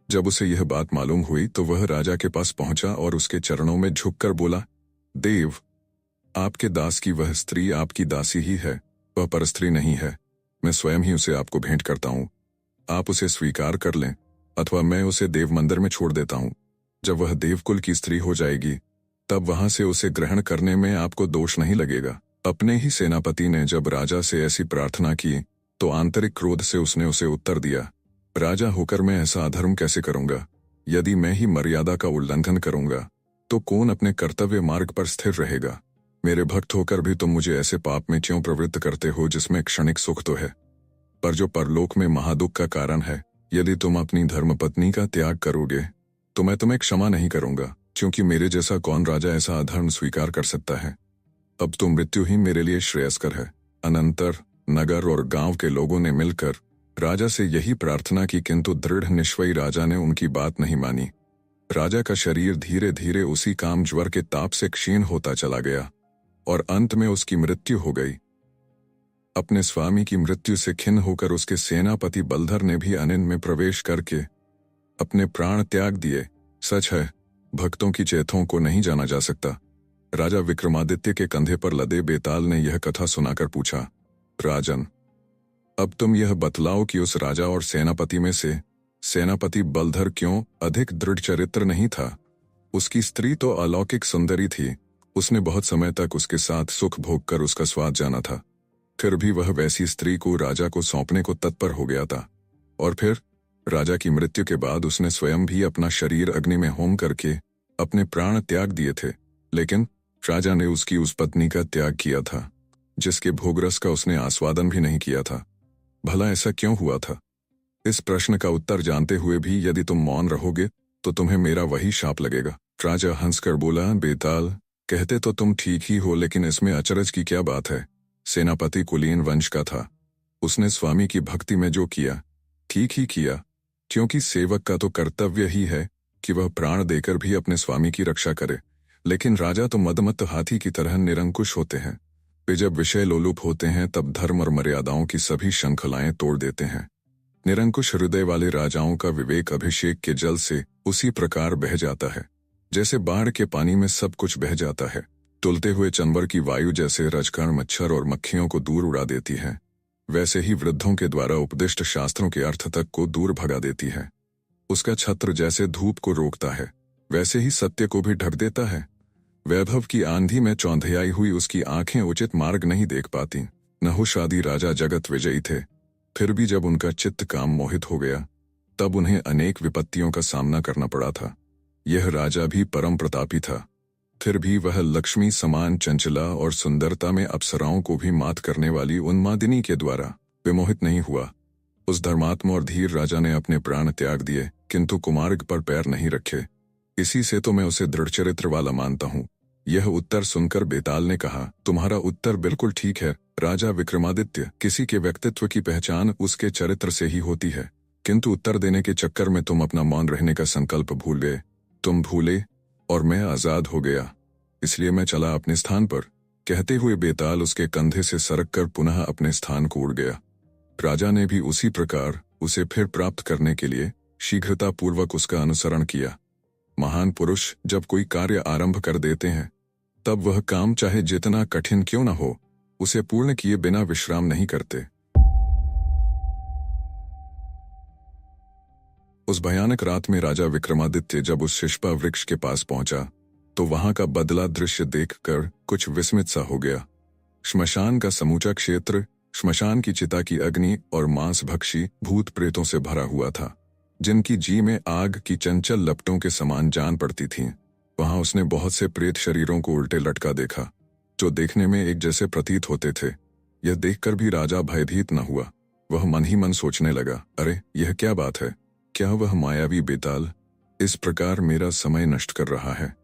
जब उसे यह बात मालूम हुई तो वह राजा के पास पहुंचा और उसके चरणों में झुककर बोला, देव, आपके दास की वह स्त्री आपकी दासी ही है, वह परस्त्री नहीं है। मैं स्वयं ही उसे आपको भेंट करता हूँ। आप उसे स्वीकार कर लें अथवा मैं उसे देव मंदिर में छोड़ देता हूँ। जब वह देवकुल की स्त्री हो जाएगी तब वहां से उसे ग्रहण करने में आपको दोष नहीं लगेगा। अपने ही सेनापति ने जब राजा से ऐसी प्रार्थना की तो आंतरिक क्रोध से उसने उसे उत्तर दिया, राजा होकर मैं ऐसा अधर्म कैसे करूंगा? यदि मैं ही मर्यादा का उल्लंघन करूंगा तो कौन अपने कर्तव्य मार्ग पर स्थिर रहेगा? मेरे भक्त होकर भी तुम मुझे ऐसे पाप में क्यों प्रवृत्त करते हो जिसमें क्षणिक सुख तो है पर जो परलोक में महादुख का कारण है? यदि तुम अपनी धर्मपत्नी का त्याग करोगे तो मैं तुम्हें क्षमा नहीं करूंगा, क्योंकि मेरे जैसा कौन राजा ऐसा अधर्म स्वीकार कर सकता है? अब तो मृत्यु ही मेरे लिए श्रेयस्कर है। अनंतर नगर और गांव के लोगों ने मिलकर राजा से यही प्रार्थना की, किंतु दृढ़ निश्चयी राजा ने उनकी बात नहीं मानी। राजा का शरीर धीरे धीरे उसी काम ज्वर के ताप से क्षीण होता चला गया और अंत में उसकी मृत्यु हो गई। अपने स्वामी की मृत्यु से खिन्न होकर उसके सेनापति बलधर ने भी अनिन में प्रवेश करके अपने प्राण त्याग दिए। सच है, भक्तों की चेतों को नहीं जाना जा सकता। राजा विक्रमादित्य के कंधे पर लदे बेताल ने यह कथा सुनाकर पूछा, राजन, अब तुम यह बतलाओ कि उस राजा और सेनापति में से सेनापति बलधर क्यों अधिक दृढ़ चरित्र नहीं था? उसकी स्त्री तो अलौकिक सुंदरी थी। उसने बहुत समय तक उसके साथ सुख भोग कर उसका स्वाद जाना था, फिर भी वह वैसी स्त्री को राजा को सौंपने को तत्पर हो गया था। और फिर राजा की मृत्यु के बाद उसने स्वयं भी अपना शरीर अग्नि में होम करके अपने प्राण त्याग दिए थे, लेकिन राजा ने उसकी उस पत्नी का त्याग किया था जिसके भोगरस का उसने आस्वादन भी नहीं किया था। भला ऐसा क्यों हुआ था? इस प्रश्न का उत्तर जानते हुए भी यदि तुम मौन रहोगे तो तुम्हें मेरा वही शाप लगेगा। राजा हंसकर बोला, बेताल, कहते तो तुम ठीक ही हो, लेकिन इसमें अचरज की क्या बात है? सेनापति कुलीन वंश का था। उसने स्वामी की भक्ति में जो किया ठीक ही किया, क्योंकि सेवक का तो कर्तव्य ही है कि वह प्राण देकर भी अपने स्वामी की रक्षा करे। लेकिन राजा तो मदमत्त हाथी की तरह निरंकुश होते हैं। वे जब विषय लोलुप होते हैं तब धर्म और मर्यादाओं की सभी श्रृंखलाएं तोड़ देते हैं। निरंकुश हृदय वाले राजाओं का विवेक अभिषेक के जल से उसी प्रकार बह जाता है जैसे बाढ़ के पानी में सब कुछ बह जाता है। तुलते हुए चंबर की वायु जैसे रजकण मच्छर और मक्खियों को दूर उड़ा देती है, वैसे ही वृद्धों के द्वारा उपदिष्ट शास्त्रों के अर्थ तक को दूर भगा देती है। उसका छत्र जैसे धूप को रोकता है, वैसे ही सत्य को भी ढक देता है। वैभव की आंधी में चौंधियाई हुई उसकी आंखें उचित मार्ग नहीं देख पाती। नहुष आदि राजा जगत विजयी थे, फिर भी जब उनका चित्त काम मोहित हो गया तब उन्हें अनेक विपत्तियों का सामना करना पड़ा था। यह राजा भी परम प्रतापी था, फिर भी वह लक्ष्मी समान चंचला और सुंदरता में अप्सराओं को भी मात करने वाली उन्मादिनी के द्वारा विमोहित नहीं हुआ। उस धर्मात्मा और धीर राजा ने अपने प्राण त्याग दिए, किंतु कुमार्ग पर पैर नहीं रखे। इसी से तो मैं उसे दृढ़ चरित्र वाला मानता हूँ। यह उत्तर सुनकर बेताल ने कहा, तुम्हारा उत्तर बिल्कुल ठीक है राजा विक्रमादित्य। किसी के व्यक्तित्व की पहचान उसके चरित्र से ही होती है, किंतु उत्तर देने के चक्कर में तुम अपना मौन रहने का संकल्प भूल गए। तुम भूले और मैं आजाद हो गया, इसलिए मैं चला अपने स्थान पर। कहते हुए बेताल उसके कंधे से सरक कर पुनः अपने स्थान को उड़ गया। राजा ने भी उसी प्रकार उसे फिर प्राप्त करने के लिए शीघ्रतापूर्वक उसका अनुसरण किया। महान पुरुष जब कोई कार्य आरंभ कर देते हैं तब वह काम चाहे जितना कठिन क्यों न हो, उसे पूर्ण किए बिना विश्राम नहीं करते। उस भयानक रात में राजा विक्रमादित्य जब उस शिष्पा वृक्ष के पास पहुंचा तो वहां का बदला दृश्य देखकर कुछ विस्मित सा हो गया। श्मशान का समूचा क्षेत्र श्मशान की चिता की अग्नि और मांस भक्षी भूत प्रेतों से भरा हुआ था, जिनकी जी में आग की चंचल लपटों के समान जान पड़ती थीं। वहां उसने बहुत से प्रेत शरीरों को उल्टे लटका देखा, जो देखने में एक जैसे प्रतीत होते थे। यह देखकर भी राजा भयभीत न हुआ। वह मन ही मन सोचने लगा, अरे यह क्या बात है? क्या वह मायावी बेताल इस प्रकार मेरा समय नष्ट कर रहा है?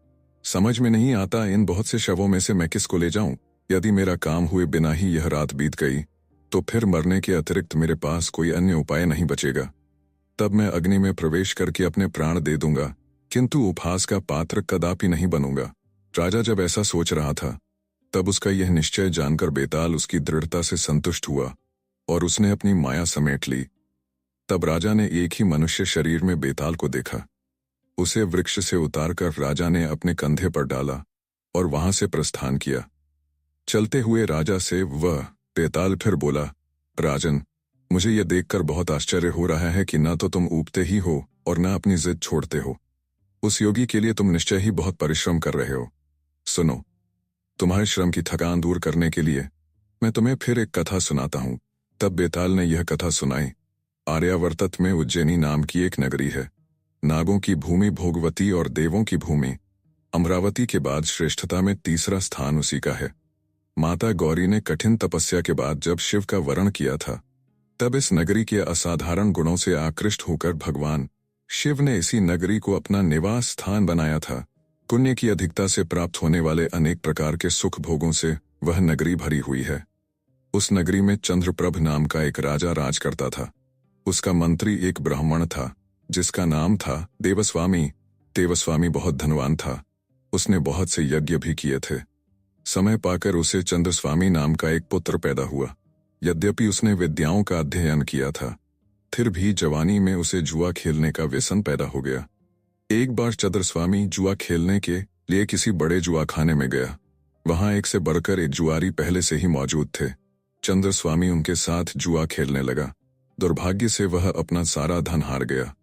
समझ में नहीं आता इन बहुत से शवों में से मैं किसको ले जाऊं? यदि मेरा काम हुए बिना ही यह रात बीत गई तो फिर मरने के अतिरिक्त मेरे पास कोई अन्य उपाय नहीं बचेगा। तब मैं अग्नि में प्रवेश करके अपने प्राण दे दूंगा, किंतु उपहास का पात्र कदापि नहीं बनूंगा। राजा जब ऐसा सोच रहा था तब उसका यह निश्चय जानकर बेताल उसकी दृढ़ता से संतुष्ट हुआ और उसने अपनी माया समेट ली। तब राजा ने एक ही मनुष्य शरीर में बेताल को देखा। उसे वृक्ष से उतारकर राजा ने अपने कंधे पर डाला और वहां से प्रस्थान किया। चलते हुए राजा से वह बेताल फिर बोला, राजन, मुझे यह देखकर बहुत आश्चर्य हो रहा है कि न तो तुम ऊबते ही हो और न अपनी जिद छोड़ते हो। उस योगी के लिए तुम निश्चय ही बहुत परिश्रम कर रहे हो। सुनो, तुम्हारे श्रम की थकान दूर करने के लिए मैं तुम्हें फिर एक कथा सुनाता हूं। तब बेताल ने यह कथा सुनाई। आर्यावर्तत में उज्जैनी नाम की एक नगरी है। नागों की भूमि भोगवती और देवों की भूमि अमरावती के बाद श्रेष्ठता में तीसरा स्थान उसी का है। माता गौरी ने कठिन तपस्या के बाद जब शिव का वरण किया था तब इस नगरी के असाधारण गुणों से आकृष्ट होकर भगवान शिव ने इसी नगरी को अपना निवास स्थान बनाया था। पुण्य की अधिकता से प्राप्त होने वाले अनेक प्रकार के सुख भोगों से वह नगरी भरी हुई है। उस नगरी में चंद्रप्रभ नाम का एक राजा राज करता था। उसका मंत्री एक ब्राह्मण था जिसका नाम था देवस्वामी। देवस्वामी बहुत धनवान था। उसने बहुत से यज्ञ भी किए थे। समय पाकर उसे चंद्रस्वामी नाम का एक पुत्र पैदा हुआ। यद्यपि उसने विद्याओं का अध्ययन किया था, फिर भी जवानी में उसे जुआ खेलने का व्यसन पैदा हो गया। एक बार चंद्रस्वामी जुआ खेलने के लिए किसी बड़े जुआ खाने में गया। वहां एक से बढ़कर एक जुआरी पहले से ही मौजूद थे। चंद्रस्वामी उनके साथ जुआ खेलने लगा। दुर्भाग्य से वह अपना सारा धन हार गया।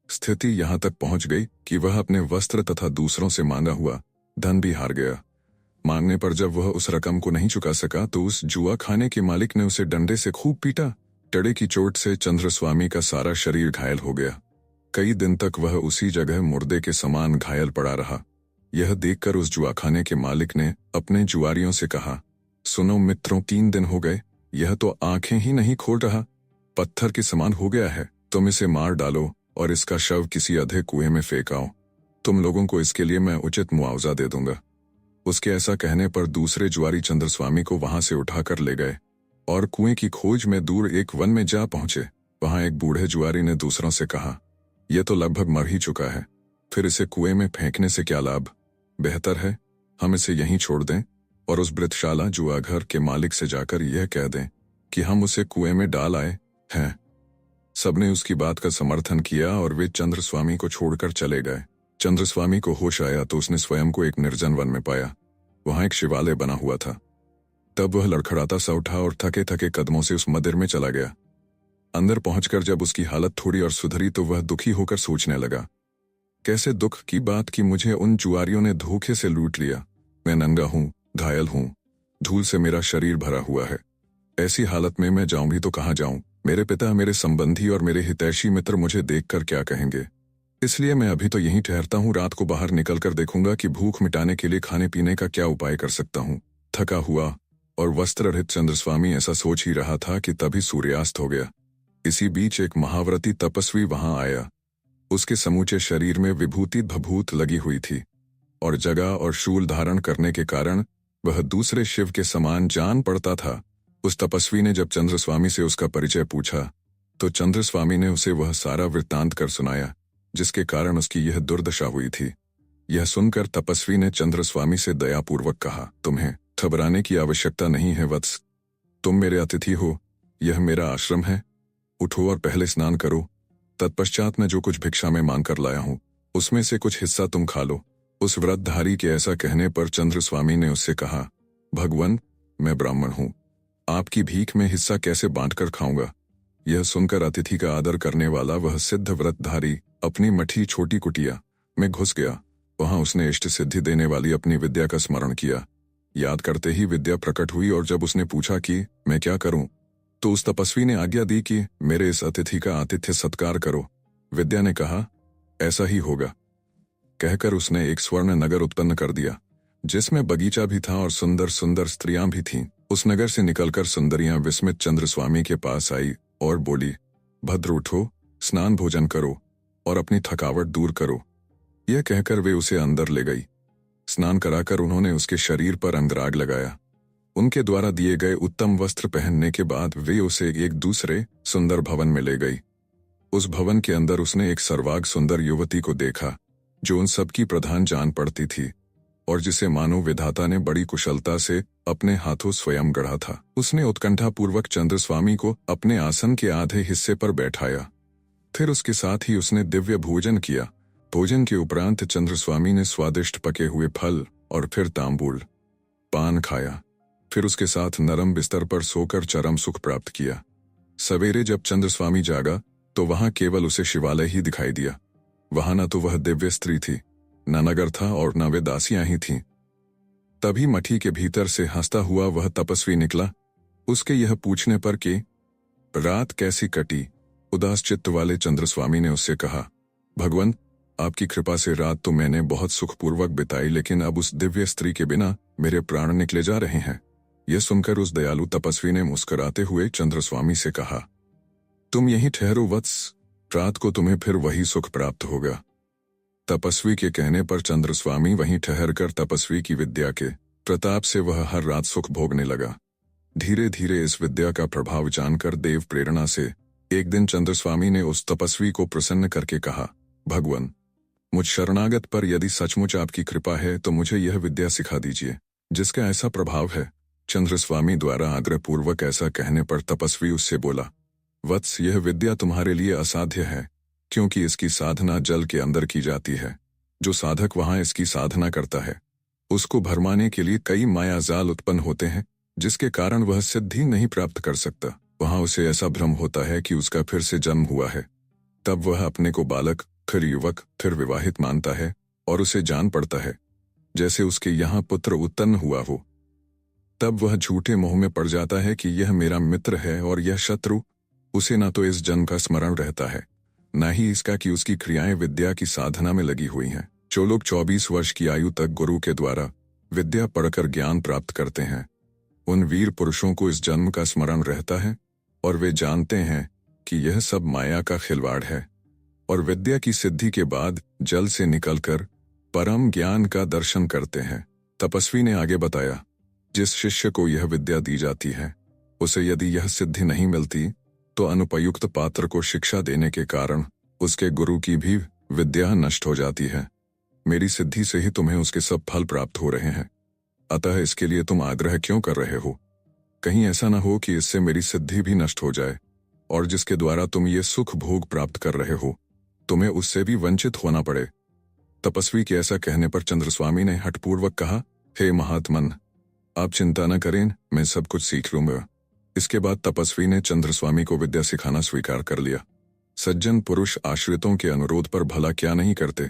स्थिति यहां तक पहुंच गई कि वह अपने वस्त्र तथा दूसरों से मांगा हुआ धन भी हार गया। मांगने पर जब वह उस रकम को नहीं चुका सका तो उस जुआ खाने के मालिक ने उसे डंडे से खूब पीटा। टड़े की चोट से चंद्रस्वामी का सारा शरीर घायल हो गया। कई दिन तक वह उसी जगह मुर्दे के समान घायल पड़ा रहा। यह देखकर उस जुआखाने के मालिक ने अपने जुआरियों से कहा, सुनो मित्रों, 3 दिन हो गए, यह तो आंखें ही नहीं खोल रहा, पत्थर के समान हो गया है। तुम इसे मार डालो और इसका शव किसी अधे कुएं में फेंकाओ। तुम लोगों को इसके लिए मैं उचित मुआवजा दे दूंगा। उसके ऐसा कहने पर दूसरे जुआरी चंद्रस्वामी को वहां से उठाकर ले गए और कुएं की खोज में दूर एक वन में जा पहुंचे। वहां एक बूढ़े जुआरी ने दूसरों से कहा, यह तो लगभग मर ही चुका है, फिर इसे कुएं में फेंकने से क्या लाभ। बेहतर है हम इसे यहीं छोड़ दें और उस वृद्धशाला जुआघर के मालिक से जाकर यह कह दें कि हम उसे कुएं में डाल आए हैं। सबने उसकी बात का समर्थन किया और वे चंद्रस्वामी को छोड़कर चले गए। चंद्रस्वामी को होश आया तो उसने स्वयं को एक निर्जन वन में पाया। वहां एक शिवालय बना हुआ था। तब वह लड़खड़ाता सा उठा और थके थके कदमों से उस मंदिर में चला गया। अंदर पहुंचकर जब उसकी हालत थोड़ी और सुधरी तो वह दुखी होकर सोचने लगा, कैसे दुख की बात कि मुझे उन जुआरियों ने धोखे से लूट लिया। मैं नंगा हूं, घायल हूं, धूल से मेरा शरीर भरा हुआ है। ऐसी हालत में मैं जाऊं भी तो कहां जाऊं। मेरे पिता, मेरे संबंधी और मेरे हितैषी मित्र मुझे देखकर क्या कहेंगे। इसलिए मैं अभी तो यहीं ठहरता हूं। रात को बाहर निकलकर देखूंगा कि भूख मिटाने के लिए खाने पीने का क्या उपाय कर सकता हूं। थका हुआ और वस्त्र रहित चंद्रस्वामी ऐसा सोच ही रहा था कि तभी सूर्यास्त हो गया। इसी बीच एक महाव्रती तपस्वी वहां आया। उसके समूचे शरीर में विभूति भभूत लगी हुई थी और जगा और शूल धारण करने के कारण वह दूसरे शिव के समान जान पड़ता था। उस तपस्वी ने जब चंद्रस्वामी से उसका परिचय पूछा तो चंद्रस्वामी ने उसे वह सारा वृत्तांत कर सुनाया जिसके कारण उसकी यह दुर्दशा हुई थी। यह सुनकर तपस्वी ने चंद्रस्वामी से दयापूर्वक कहा, तुम्हें घबराने की आवश्यकता नहीं है वत्स। तुम मेरे अतिथि हो, यह मेरा आश्रम है। उठो और पहले स्नान करो। तत्पश्चात मैं जो कुछ भिक्षा में मांग कर लाया हूं उसमें से कुछ हिस्सा तुम खा लो। उस व्रतधारी के ऐसा कहने पर चंद्रस्वामी ने उससे कहा, भगवन, मैं ब्राह्मण हूं, आपकी भीख में हिस्सा कैसे बांटकर खाऊंगा। यह सुनकर अतिथि का आदर करने वाला वह सिद्ध व्रतधारी अपनी मठी छोटी कुटिया में घुस गया। वहां उसने इष्ट सिद्धि देने वाली अपनी विद्या का स्मरण किया। याद करते ही विद्या प्रकट हुई और जब उसने पूछा कि मैं क्या करूं तो उस तपस्वी ने आज्ञा दी कि मेरे इस अतिथि का आतिथ्य सत्कार करो। विद्या ने कहा, ऐसा ही होगा। कहकर उसने एक स्वर्ण नगर उत्पन्न कर दिया जिसमें बगीचा भी था और सुंदर सुंदर स्त्रियां भी थीं। उस नगर से निकलकर सुंदरियां विस्मित चंद्रस्वामी के पास आई और बोली, भद्र उठो, स्नान भोजन करो और अपनी थकावट दूर करो। यह कहकर वे उसे अंदर ले गई। स्नान कराकर उन्होंने उसके शरीर पर अंगराग लगाया। उनके द्वारा दिए गए उत्तम वस्त्र पहनने के बाद वे उसे एक दूसरे सुंदर भवन में ले गई। उस भवन के अंदर उसने एक सर्वांग सुंदर युवती को देखा, जो उन सबकी प्रधान जान पड़ती थी और जिसे मानो विधाता ने बड़ी कुशलता से अपने हाथों स्वयं गढ़ा था। उसने उत्कंठापूर्वक चंद्रस्वामी को अपने आसन के आधे हिस्से पर बैठाया। फिर उसके साथ ही उसने दिव्य भोजन किया। भोजन के उपरांत चंद्रस्वामी ने स्वादिष्ट पके हुए फल और फिर तांबूल पान खाया। फिर उसके साथ नरम बिस्तर पर सोकर चरम सुख प्राप्त किया। सवेरे जब चंद्रस्वामी जागा तो वहां केवल उसे शिवालय ही दिखाई दिया। वहां न तो वह दिव्य स्त्री थी, न नगर था और न वे दासियां ही थीं। तभी मठी के भीतर से हंसता हुआ वह तपस्वी निकला। उसके यह पूछने पर कि रात कैसी कटी, उदास चित्त वाले चंद्रस्वामी ने उससे कहा, भगवान, आपकी कृपा से रात तो मैंने बहुत सुखपूर्वक बिताई, लेकिन अब उस दिव्य स्त्री के बिना मेरे प्राण निकले जा रहे हैं। यह सुनकर उस दयालु तपस्वी ने मुस्कुराते हुए चंद्रस्वामी से कहा, तुम यहीं ठहरो वत्स, रात को तुम्हें फिर वही सुख प्राप्त होगा। तपस्वी के कहने पर चंद्रस्वामी वहीं ठहरकर तपस्वी की विद्या के प्रताप से वह हर रात सुख भोगने लगा। धीरे धीरे इस विद्या का प्रभाव जानकर देव प्रेरणा से एक दिन चंद्रस्वामी ने उस तपस्वी को प्रसन्न करके कहा, भगवान, मुझ शरणागत पर यदि सचमुच आपकी कृपा है तो मुझे यह विद्या सिखा दीजिए, जिसका ऐसा प्रभाव है। चंद्रस्वामी द्वारा आग्रहपूर्वक ऐसा कहने पर तपस्वी उससे बोला, वत्स, यह विद्या तुम्हारे लिए असाध्य है, क्योंकि इसकी साधना जल के अंदर की जाती है। जो साधक वहां इसकी साधना करता है, उसको भरमाने के लिए कई माया जाल उत्पन्न होते हैं, जिसके कारण वह सिद्धि नहीं प्राप्त कर सकता। वहां उसे ऐसा भ्रम होता है कि उसका फिर से जन्म हुआ है। तब वह अपने को बालक, फिर युवक, फिर विवाहित मानता है और उसे जान पड़ता है जैसे उसके यहाँ पुत्र उत्पन्न हुआ हो। तब वह झूठे मोह में पड़ जाता है कि यह मेरा मित्र है और यह शत्रु। उसे न तो इस जन्म का स्मरण रहता है, न ही इसका कि उसकी क्रियाएं विद्या की साधना में लगी हुई हैं। जो लोग 24 वर्ष की आयु तक गुरु के द्वारा विद्या पढ़कर ज्ञान प्राप्त करते हैं, उन वीर पुरुषों को इस जन्म का स्मरण रहता है और वे जानते हैं कि यह सब माया का खिलवाड़ है, और विद्या की सिद्धि के बाद जल से निकलकर परम ज्ञान का दर्शन करते हैं। तपस्वी ने आगे बताया, जिस शिष्य को यह विद्या दी जाती है, उसे यदि यह सिद्धि नहीं मिलती तो अनुपयुक्त पात्र को शिक्षा देने के कारण उसके गुरु की भी विद्या नष्ट हो जाती है। मेरी सिद्धि से ही तुम्हें उसके सब फल प्राप्त हो रहे हैं, अतः इसके लिए तुम आग्रह क्यों कर रहे हो? कहीं ऐसा न हो कि इससे मेरी सिद्धि भी नष्ट हो जाए और जिसके द्वारा तुम ये सुख भोग प्राप्त कर रहे हो, तुम्हें उससे भी वंचित होना पड़े। तपस्वी के ऐसा कहने पर चंद्रस्वामी ने हठपूर्वक कहा, हे महात्मन, आप चिंता न करें, मैं सब कुछ सीख लूंगा। इसके बाद तपस्वी ने चंद्रस्वामी को विद्या सिखाना स्वीकार कर लिया। सज्जन पुरुष आश्रितों के अनुरोध पर भला क्या नहीं करते।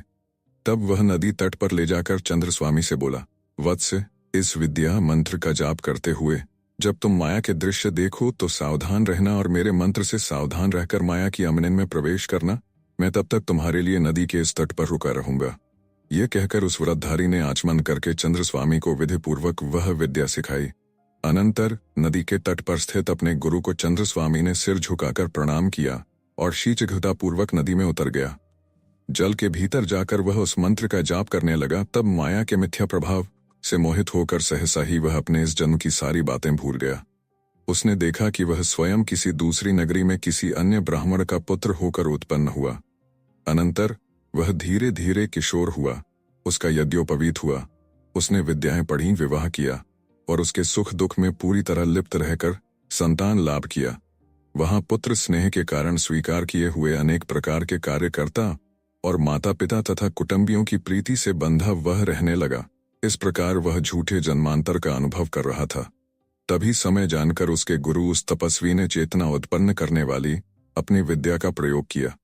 तब वह नदी तट पर ले जाकर चंद्रस्वामी से बोला, वत्स, इस विद्या मंत्र का जाप करते हुए जब तुम माया के दृश्य देखो तो सावधान रहना और मेरे मंत्र से सावधान रहकर माया की अमनिन में प्रवेश करना। मैं तब तक तुम्हारे लिए नदी के इस तट पर रुका रहूंगा। यह कहकर उस व्रतधारी ने आचमन करके चंद्रस्वामी को विधिपूर्वक वह विद्या सिखाई। अनंतर नदी के तट पर स्थित अपने गुरु को चंद्रस्वामी ने सिर झुकाकर प्रणाम किया और शीघ्रतापूर्वक नदी में उतर गया। जल के भीतर जाकर वह उस मंत्र का जाप करने लगा। तब माया के मिथ्या प्रभाव से मोहित होकर सहसा ही वह अपने इस जन्म की सारी बातें भूल गया। उसने देखा कि वह स्वयं किसी दूसरी नगरी में किसी अन्य ब्राह्मण का पुत्र होकर उत्पन्न हुआ। अनंतर वह धीरे धीरे किशोर हुआ, उसका यज्ञोपवीत हुआ, उसने विद्याएं पढ़ी, विवाह किया और उसके सुख दुख में पूरी तरह लिप्त रहकर संतान लाभ किया। वहां पुत्र स्नेह के कारण स्वीकार किए हुए अनेक प्रकार के कार्यकर्ता और माता पिता तथा कुटुंबियों की प्रीति से बंधा वह रहने लगा। इस प्रकार वह झूठे जन्मांतर का अनुभव कर रहा था। तभी समय जानकर उसके गुरु उस तपस्वी ने चेतना उत्पन्न करने वाली अपनी विद्या का प्रयोग किया।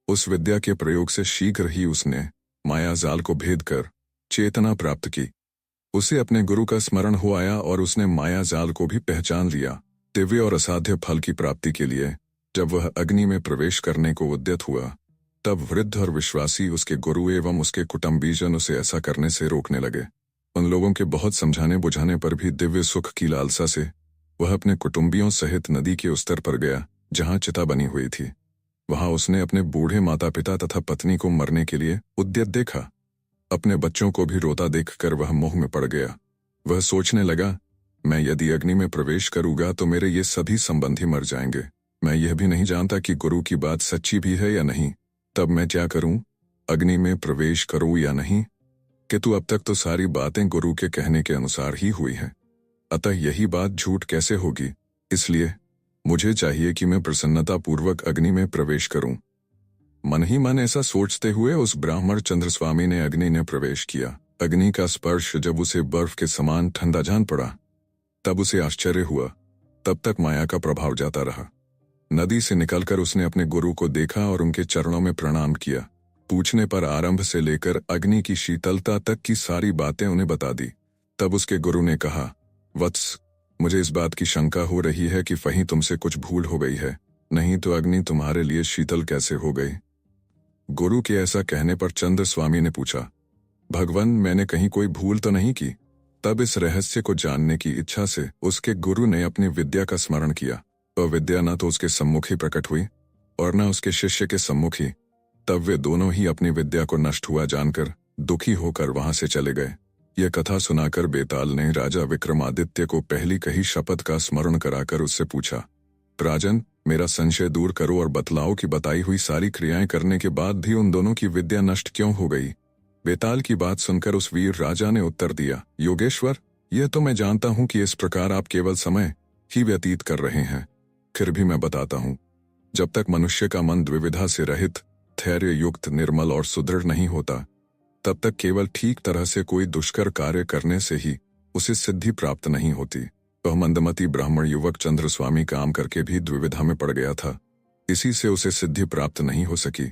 उस विद्या के प्रयोग से शीघ्र ही उसने माया जाल को भेद कर चेतना प्राप्त की। उसे अपने गुरु का स्मरण हो आया और उसने माया जाल को भी पहचान लिया। दिव्य और असाध्य फल की प्राप्ति के लिए जब वह अग्नि में प्रवेश करने को उद्यत हुआ, तब वृद्ध और विश्वासी उसके गुरु एवं उसके कुटुंबीजन उसे ऐसा करने से रोकने लगे। उन लोगों के बहुत समझाने बुझाने पर भी दिव्य सुख की लालसा से वह अपने कुटुंबियों सहित नदी के उस तट पर गया जहां चिता बनी हुई थी। वहां उसने अपने बूढ़े माता पिता तथा पत्नी को मरने के लिए उद्यत देखा। अपने बच्चों को भी रोता देखकर वह मोह में पड़ गया। वह सोचने लगा मैं यदि अग्नि में प्रवेश करूंगा तो मेरे ये सभी संबंधी मर जाएंगे। मैं यह भी नहीं जानता कि गुरु की बात सच्ची भी है या नहीं। तब मैं क्या करूं? अग्नि में प्रवेश करूं या नहीं? किंतु अब तक तो सारी बातें गुरु के कहने के अनुसार ही हुई हैं, अतः यही बात झूठ कैसे होगी? इसलिए मुझे चाहिए कि मैं प्रसन्नतापूर्वक अग्नि में प्रवेश करूं। मन ही मन ऐसा सोचते हुए उस ब्राह्मण चंद्रस्वामी ने अग्नि में प्रवेश किया। अग्नि का स्पर्श जब उसे बर्फ के समान ठंडा जान पड़ा, तब उसे आश्चर्य हुआ। तब तक माया का प्रभाव जाता रहा। नदी से निकलकर उसने अपने गुरु को देखा और उनके चरणों में प्रणाम किया। पूछने पर आरंभ से लेकर अग्नि की शीतलता तक की सारी बातें उन्हें बता दी। तब उसके गुरु ने कहा, वत्स, मुझे इस बात की शंका हो रही है कि कहीं तुमसे कुछ भूल हो गई है, नहीं तो अग्नि तुम्हारे लिए शीतल कैसे हो गई? गुरु के ऐसा कहने पर चंद्र स्वामी ने पूछा, भगवान, मैंने कहीं कोई भूल तो नहीं की? तब इस रहस्य को जानने की इच्छा से उसके गुरु ने अपनी विद्या का स्मरण किया। वह विद्या न तो उसके सम्मुख ही प्रकट हुई और न उसके शिष्य के सम्मुख ही। तब वे दोनों ही अपनी विद्या को नष्ट हुआ जानकर दुखी होकर वहां से चले गए। यह कथा सुनाकर बेताल ने राजा विक्रमादित्य को पहली कही शपथ का स्मरण कराकर उससे पूछा, राजन, मेरा संशय दूर करो और बतलाओ कि बताई हुई सारी क्रियाएं करने के बाद भी उन दोनों की विद्या नष्ट क्यों हो गई? बेताल की बात सुनकर उस वीर राजा ने उत्तर दिया, योगेश्वर, यह तो मैं जानता हूं कि इस प्रकार आप केवल समय ही व्यतीत कर रहे हैं, फिर भी मैं बताता हूं। जब तक मनुष्य का मन द्विविधा से रहित, धैर्य युक्त, निर्मल और सुदृढ़ नहीं होता, तब तक केवल ठीक तरह से कोई दुष्कर कार्य करने से ही उसे सिद्धि प्राप्त नहीं होती। वह मंदमती ब्राह्मण युवक चंद्रस्वामी काम करके भी द्विविधा में पड़ गया था। इसी से उसे सिद्धि प्राप्त नहीं हो सकी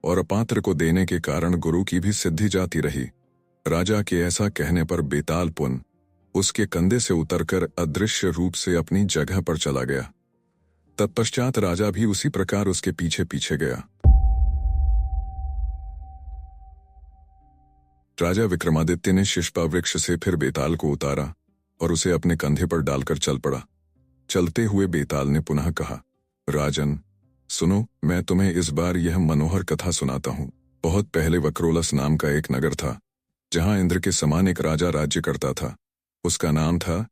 और अपात्र को देने के कारण गुरु की भी सिद्धि जाती रही। राजा के ऐसा कहने पर बेताल पुन उसके कंधे से उतरकर अदृश्य रूप से अपनी जगह पर चला गया। तत्पश्चात राजा भी उसी प्रकार उसके पीछे पीछे गया। राजा विक्रमादित्य ने शिष्पा वृक्ष से फिर बेताल को उतारा और उसे अपने कंधे पर डालकर चल पड़ा। चलते हुए बेताल ने पुनः कहा, राजन, सुनो, मैं तुम्हें इस बार यह मनोहर कथा सुनाता हूँ। बहुत पहले वक्रोलस नाम का एक नगर था, जहाँ इंद्र के समान एक राजा राज्य करता था। उसका नाम था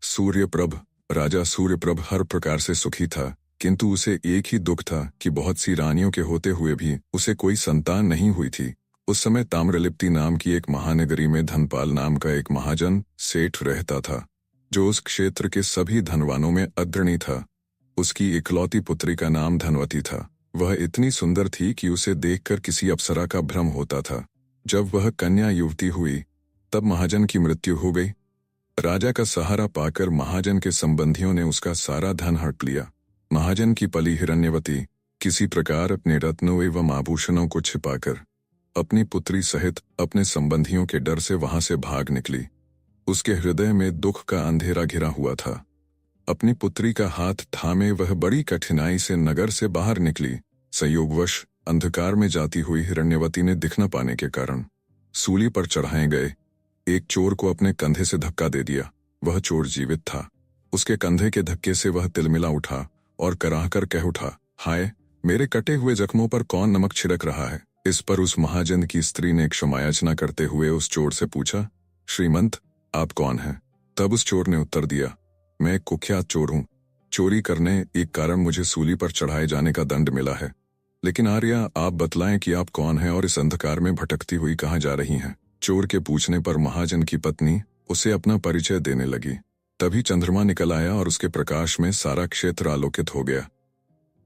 सूर्यप्रभ। राजा सूर्यप्रभ हर प्रकार से सुखी था, किंतु उसे एक ही दुख था कि बहुत सी रानियों के होते हुए भी उसे कोई संतान नहीं हुई थी। उस समय ताम्रलिप्ति नाम की एक महानगरी में धनपाल नाम का एक महाजन सेठ रहता था, जो उस क्षेत्र के सभी धनवानों में अग्रणी था। उसकी इकलौती पुत्री का नाम धनवती था। वह इतनी सुंदर थी कि उसे देखकर किसी अप्सरा का भ्रम होता था। जब वह कन्या युवती हुई, तब महाजन की मृत्यु हो गई। राजा का सहारा पाकर महाजन के संबंधियों ने उसका सारा धन हड़प लिया। महाजन की पली हिरण्यवती किसी प्रकार अपने रत्नों एवं आभूषणों को छिपाकर अपनी पुत्री सहित अपने संबंधियों के डर से वहां से भाग निकली। उसके हृदय में दुख का अंधेरा घिरा हुआ था। अपनी पुत्री का हाथ थामे वह बड़ी कठिनाई से नगर से बाहर निकली। संयोगवश अंधकार में जाती हुई हिरण्यवती ने दिख न पाने के कारण सूली पर चढ़ाए गए एक चोर को अपने कंधे से धक्का दे दिया। वह चोर जीवित था। उसके कंधे के धक्के से वह तिलमिला उठा और कराहकर कह उठा, हाय, मेरे कटे हुए जख्मों पर कौन नमक छिड़क रहा है? इस पर उस महाजन की स्त्री ने क्षमायाचना करते हुए उस चोर से पूछा, श्रीमंत, आप कौन हैं? तब उस चोर ने उत्तर दिया, मैं एक कुख्यात चोर हूं। चोरी करने एक कारण मुझे सूली पर चढ़ाए जाने का दंड मिला है। लेकिन आर्या, आप बतलाएं कि आप कौन हैं और इस अंधकार में भटकती हुई कहाँ जा रही हैं? चोर के पूछने पर महाजन की पत्नी उसे अपना परिचय देने लगी। तभी चंद्रमा निकल आया और उसके प्रकाश में सारा क्षेत्र आलोकित हो गया।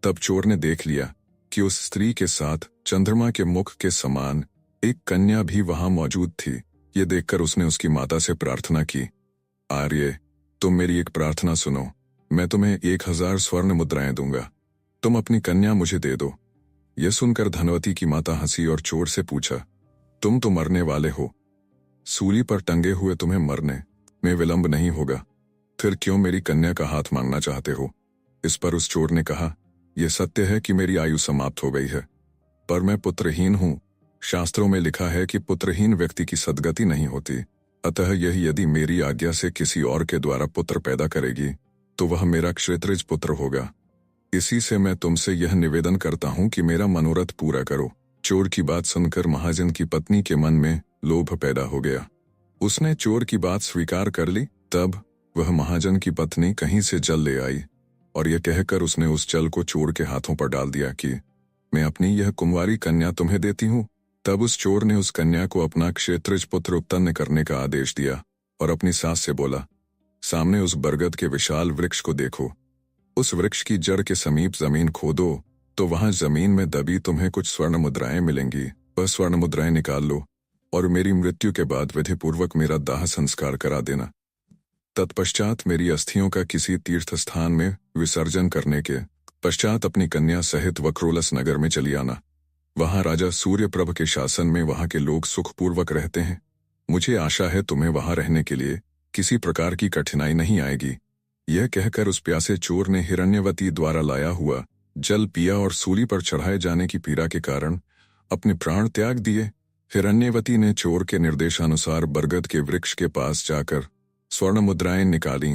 तब चोर ने देख लिया कि उस स्त्री के साथ चंद्रमा के मुख के समान एक कन्या भी वहां मौजूद थी। ये देखकर उसने उसकी माता से प्रार्थना की, आर्य, तुम मेरी एक प्रार्थना सुनो। मैं तुम्हें 1000 स्वर्ण मुद्राएं दूंगा। तुम अपनी कन्या मुझे दे दो। यह सुनकर धनवती की माता हंसी और चोर से पूछा, तुम तो मरने वाले हो। सूली पर टंगे हुए तुम्हें मरने में विलंब नहीं होगा, फिर क्यों मेरी कन्या का हाथ मांगना चाहते हो? इस पर उस चोर ने कहा, यह सत्य है कि मेरी आयु समाप्त हो गई है, पर मैं पुत्रहीन हूं। शास्त्रों में लिखा है कि पुत्रहीन व्यक्ति की सद्गति नहीं होती। अतः यह यदि मेरी आज्ञा से किसी और के द्वारा पुत्र पैदा करेगी तो वह मेरा क्षत्रिज पुत्र होगा। इसी से मैं तुमसे यह निवेदन करता हूं कि मेरा मनोरथ पूरा करो। चोर की बात सुनकर महाजन की पत्नी के मन में लोभ पैदा हो गया। उसने चोर की बात स्वीकार कर ली। तब वह महाजन की पत्नी कहीं से जल ले आई और यह कहकर उसने उस जल को चोर के हाथों पर डाल दिया कि मैं अपनी यह कुंवारी कन्या तुम्हें देती हूँ। तब उस चोर ने उस कन्या को अपना क्षैत्रज पुत्र उत्पन्न करने का आदेश दिया और अपनी सास से बोला, सामने उस बरगद के विशाल वृक्ष को देखो। उस वृक्ष की जड़ के समीप जमीन खोदो तो वहां जमीन में दबी तुम्हें कुछ स्वर्ण मुद्राएं मिलेंगी। वह स्वर्ण मुद्राएं निकाल लो और मेरी मृत्यु के बाद विधिपूर्वक मेरा दाह संस्कार करा देना। तत्पश्चात मेरी अस्थियों का किसी तीर्थ स्थान में विसर्जन करने के पश्चात अपनी कन्या सहित वक्रोलस नगर में चली आना। वहां राजा सूर्यप्रभ के शासन में वहां के लोग सुखपूर्वक रहते हैं। मुझे आशा है तुम्हें वहां रहने के लिए किसी प्रकार की कठिनाई नहीं आएगी। यह कहकर उस प्यासे चोर ने हिरण्यवती द्वारा लाया हुआ जल पिया और सूली पर चढ़ाए जाने की पीड़ा के कारण अपने प्राण त्याग दिए। हिरण्यवती ने चोर के निर्देशानुसार बरगद के वृक्ष के पास जाकर स्वर्ण मुद्राएं निकाली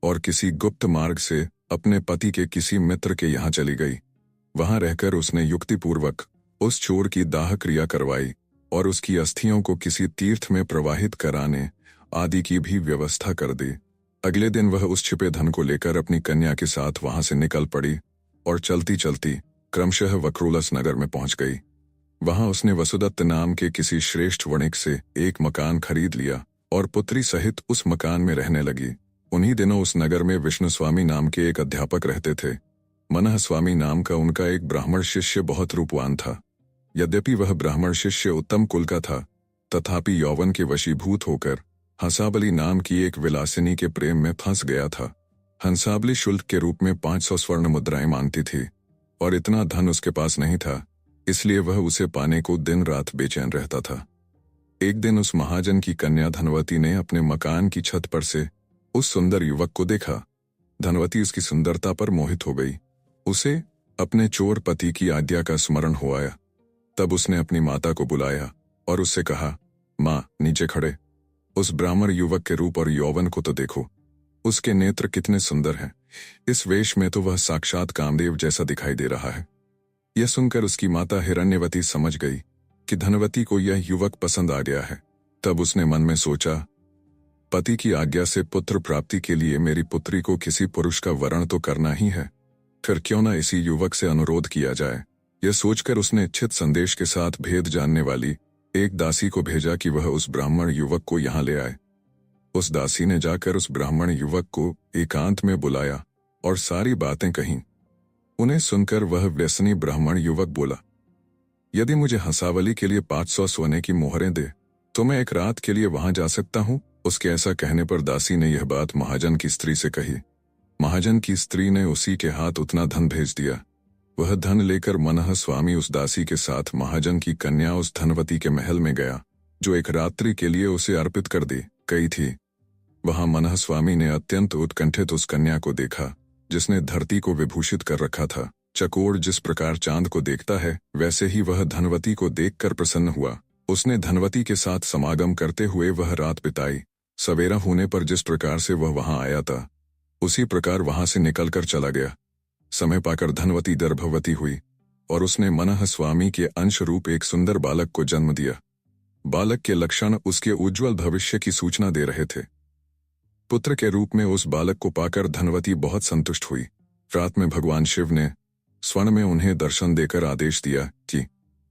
और किसी गुप्त मार्ग से अपने पति के किसी मित्र के यहाँ चली गई। वहां रहकर उसने युक्तिपूर्वक उस चोर की दाह क्रिया करवाई और उसकी अस्थियों को किसी तीर्थ में प्रवाहित कराने आदि की भी व्यवस्था कर दी। अगले दिन वह उस छिपे धन को लेकर अपनी कन्या के साथ वहां से निकल पड़ी और चलती चलती क्रमशः वक्रोलस नगर में पहुंच गई। वहां उसने वसुदत्त नाम के किसी श्रेष्ठ वणिक से एक मकान खरीद लिया और पुत्री सहित उस मकान में रहने लगी। उन्हीं दिनों उस नगर में विष्णु स्वामी नाम के एक अध्यापक रहते थे। मनः स्वामी नाम का उनका एक ब्राह्मण शिष्य बहुत रूपवान था। यद्यपि वह ब्राह्मण शिष्य उत्तम कुल का था, तथापि यौवन के वशीभूत होकर हंसाबली नाम की एक विलासिनी के प्रेम में फंस गया था। हंसाबली शुल्क के रूप में 500 स्वर्ण मुद्राएं मांगती थी और इतना धन उसके पास नहीं था, इसलिए वह उसे पाने को दिन रात बेचैन रहता था। एक दिन उस महाजन की कन्या धनवती ने अपने मकान की छत पर से उस सुंदर युवक को देखा। धनवती उसकी सुंदरता पर मोहित हो गई। उसे अपने चोर पति की आज्ञा का स्मरण हो आया। तब उसने अपनी माता को बुलाया और उससे कहा, माँ, नीचे खड़े उस ब्राह्मण युवक के रूप और यौवन को तो देखो। उसके नेत्र कितने सुंदर हैं। इस वेश में तो वह साक्षात कामदेव जैसा दिखाई दे रहा है। यह सुनकर उसकी माता हिरण्यवती समझ गई कि धनवती को यह युवक पसंद आ गया है। तब उसने मन में सोचा, पति की आज्ञा से पुत्र प्राप्ति के लिए मेरी पुत्री को किसी पुरुष का वरण तो करना ही है, फिर क्यों न इसी युवक से अनुरोध किया जाए। यह सोचकर उसने इच्छित संदेश के साथ भेद जानने वाली एक दासी को भेजा कि वह उस ब्राह्मण युवक को यहाँ ले आए। उस दासी ने जाकर उस ब्राह्मण युवक को एकांत में बुलाया और सारी बातें कहीं। उन्हें सुनकर वह व्यसनी ब्राह्मण युवक बोला, यदि मुझे हंसावली के लिए 500 सोने की मोहरें दे तो मैं एक रात के लिए वहां जा सकता हूं। उसके ऐसा कहने पर दासी ने यह बात महाजन की स्त्री से कही। महाजन की स्त्री ने उसी के हाथ उतना धन भेज दिया। वह धन लेकर मनः स्वामी उस दासी के साथ महाजन की कन्या उस धनवती के महल में गया, जो एक रात्रि के लिए उसे अर्पित कर दी गई थी। वहां मनः स्वामी ने अत्यंत उत्कंठित उस कन्या को देखा, जिसने धरती को विभूषित कर रखा था। चकोर जिस प्रकार चांद को देखता है, वैसे ही वह धनवती को देखकर प्रसन्न हुआ। उसने धनवती के साथ समागम करते हुए वह रात बिताई। सवेरा होने पर जिस प्रकार से वह वहां आया था, उसी प्रकार वहां से निकलकर चला गया। समय पाकर धनवती गर्भवती हुई और उसने मनः स्वामी के अंश रूप एक सुंदर बालक को जन्म दिया। बालक के लक्षण उसके उज्ज्वल भविष्य की सूचना दे रहे थे। पुत्र के रूप में उस बालक को पाकर धनवती बहुत संतुष्ट हुई। रात में भगवान शिव ने स्वर्ण में उन्हें दर्शन देकर आदेश दिया कि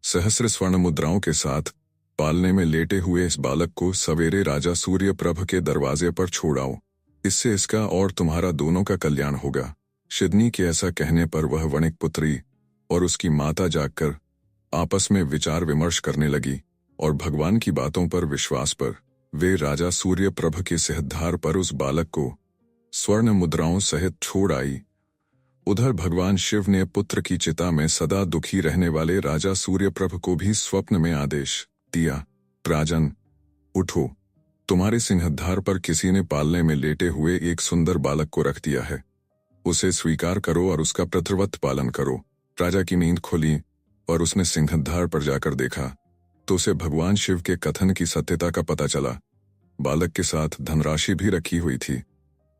सहस्र स्वर्ण मुद्राओं के साथ पालने में लेटे हुए इस बालक को सवेरे राजा सूर्यप्रभ के दरवाजे पर छोड़ाओ। इससे इसका और तुम्हारा दोनों का कल्याण होगा। शिदनी के ऐसा कहने पर वह वणिक पुत्री और उसकी माता जागकर आपस में विचार विमर्श करने लगी और भगवान की बातों पर विश्वास पर वे राजा सूर्यप्रभ के सिहद्धार पर उस बालक को स्वर्ण मुद्राओं सहित छोड़ आई। उधर भगवान शिव ने पुत्र की चिता में सदा दुखी रहने वाले राजा सूर्यप्रभ को भी स्वप्न में आदेश दिया, राजन उठो, तुम्हारे सिंहद्वार पर किसी ने पालने में लेटे हुए एक सुंदर बालक को रख दिया है। उसे स्वीकार करो और उसका पितृवत पालन करो। राजा की नींद खुली और उसने सिंहद्वार पर जाकर देखा तो उसे भगवान शिव के कथन की सत्यता का पता चला। बालक के साथ धनराशि भी रखी हुई थी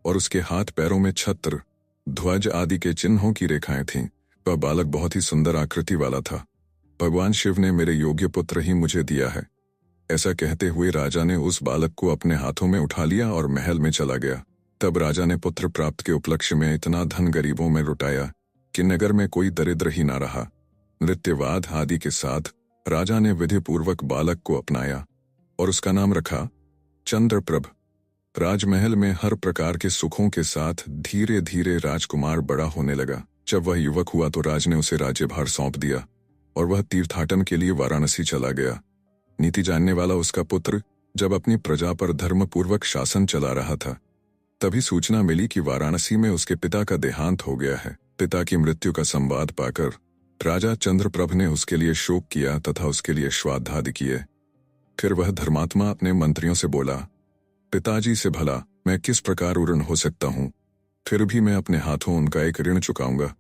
और उसके हाथ पैरों में छत्र, ध्वज आदि के चिन्हों की रेखाएं थीं। वह बालक बहुत ही सुंदर आकृति वाला था। भगवान शिव ने मेरे योग्य पुत्र ही मुझे दिया है। ऐसा कहते हुए राजा ने उस बालक को अपने हाथों में उठा लिया और महल में चला गया। तब राजा ने पुत्र प्राप्त के उपलक्ष्य में इतना धन गरीबों में लुटाया कि नगर में कोई दरिद्र ही न रहा। नृत्यवाद आदि के साथ राजा ने विधिपूर्वक बालक को अपनाया और उसका नाम रखा चंद्रप्रभ। राजमहल में हर प्रकार के सुखों के साथ धीरे धीरे राजकुमार बड़ा होने लगा। जब वह युवक हुआ तो राज ने उसे राज्यभार सौंप दिया और वह तीर्थाटन के लिए वाराणसी चला गया। नीति जानने वाला उसका पुत्र जब अपनी प्रजा पर धर्मपूर्वक शासन चला रहा था, तभी सूचना मिली कि वाराणसी में उसके पिता का देहांत हो गया है। पिता की मृत्यु का संवाद पाकर राजा चंद्रप्रभ ने उसके लिए शोक किया तथा उसके लिए श्राद्ध आदि किए। फिर वह धर्मात्मा अपने मंत्रियों से बोला, पिताजी से भला मैं किस प्रकार ऋण हो सकता हूँ, फिर भी मैं अपने हाथों उनका एक ऋण चुकाऊंगा।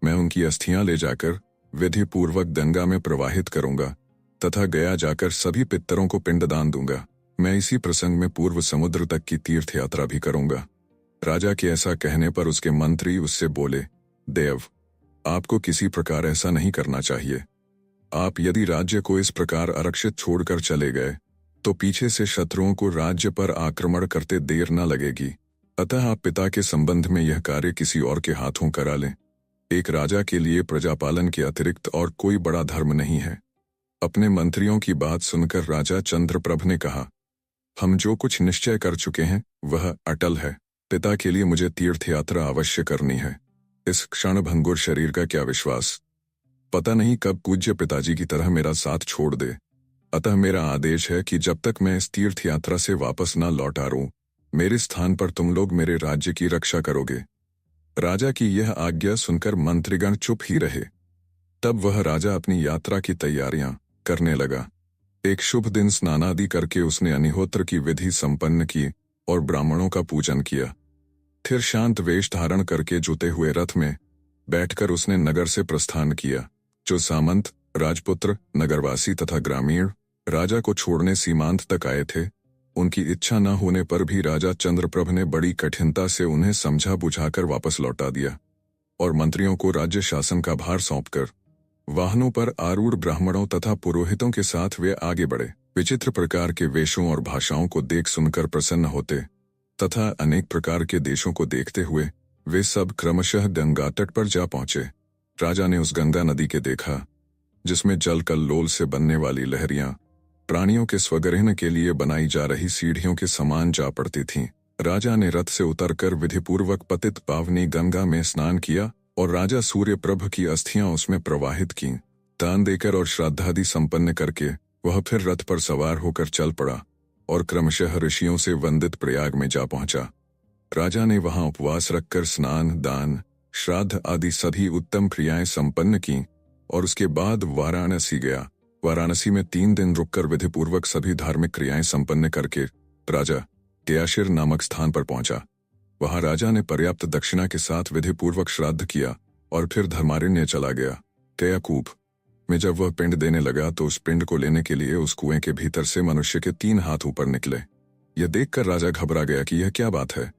मैं उनकी अस्थियां ले जाकर विधि पूर्वक गंगा में प्रवाहित करूंगा तथा गया जाकर सभी पितरों को पिंडदान दूंगा। मैं इसी प्रसंग में पूर्व समुद्र तक की तीर्थ यात्रा भी करूंगा। राजा के ऐसा कहने पर उसके मंत्री उससे बोले, देव, आपको किसी प्रकार ऐसा नहीं करना चाहिए। आप यदि राज्य को इस प्रकार आरक्षित छोड़कर चले गए तो पीछे से शत्रुओं को राज्य पर आक्रमण करते देर न लगेगी। अतः आप पिता के संबंध में यह कार्य किसी और के हाथों करा लें। एक राजा के लिए प्रजापालन के अतिरिक्त और कोई बड़ा धर्म नहीं है। अपने मंत्रियों की बात सुनकर राजा चंद्रप्रभ ने कहा, हम जो कुछ निश्चय कर चुके हैं वह अटल है। पिता के लिए मुझे तीर्थ यात्रा अवश्य करनी है। इस क्षण भंगुर शरीर का क्या विश्वास, पता नहीं कब पूज्य पिताजी की तरह मेरा साथ छोड़ दे। अतः मेरा आदेश है कि जब तक मैं इस तीर्थ यात्रा से वापस न लौट आ रहूं, मेरे स्थान पर तुम लोग मेरे राज्य की रक्षा करोगे। राजा की यह आज्ञा सुनकर मंत्रीगण चुप ही रहे। तब वह राजा अपनी यात्रा की तैयारियां करने लगा। एक शुभ दिन स्नानादि करके उसने अग्निहोत्र की विधि संपन्न की और ब्राह्मणों का पूजन किया। फिर शांत वेश धारण करके जुते हुए रथ में बैठकर उसने नगर से प्रस्थान किया। जो सामंत, राजपुत्र, नगरवासी तथा ग्रामीण राजा को छोड़ने सीमांत तक आए थे, उनकी इच्छा न होने पर भी राजा चंद्रप्रभ ने बड़ी कठिनता से उन्हें समझा बुझाकर वापस लौटा दिया और मंत्रियों को राज्य शासन का भार सौंपकर वाहनों पर आरूढ़ ब्राह्मणों तथा पुरोहितों के साथ वे आगे बढ़े। विचित्र प्रकार के वेशों और भाषाओं को देख सुनकर प्रसन्न होते तथा अनेक प्रकार के देशों को देखते हुए वे सब क्रमशः गंगा तट पर जा पहुंचे। राजा ने उस गंगा नदी के देखा जिसमें जल कल्लोल से बनने वाली लहरियां प्राणियों के स्वग्रहण के लिए बनाई जा रही सीढ़ियों के समान जा पड़ती थीं। राजा ने रथ से उतरकर विधिपूर्वक पतित पावनी गंगा में स्नान किया और राजा सूर्यप्रभ की अस्थियां उसमें प्रवाहित की। दान देकर और श्राद्धादि संपन्न करके वह फिर रथ पर सवार होकर चल पड़ा और क्रमशः ऋषियों से वंदित प्रयाग में जा पहुंचा। राजा ने वहां उपवास रखकर स्नान, दान, श्राद्ध आदि सभी उत्तम क्रियाएं संपन्न की और उसके बाद वाराणसी गया। वाराणसी में 3 दिन रुककर विधिपूर्वक सभी धार्मिक क्रियाएं संपन्न करके राजा गयाशिर नामक स्थान पर पहुंचा। वहां राजा ने पर्याप्त दक्षिणा के साथ विधिपूर्वक श्राद्ध किया और फिर धर्मारण्य चला गया। गयाकूप में जब वह पिंड देने लगा तो उस पिंड को लेने के लिए उस कुएं के भीतर से मनुष्य के 3 हाथ ऊपर निकले। यह देखकर राजा घबरा गया कि यह क्या बात है।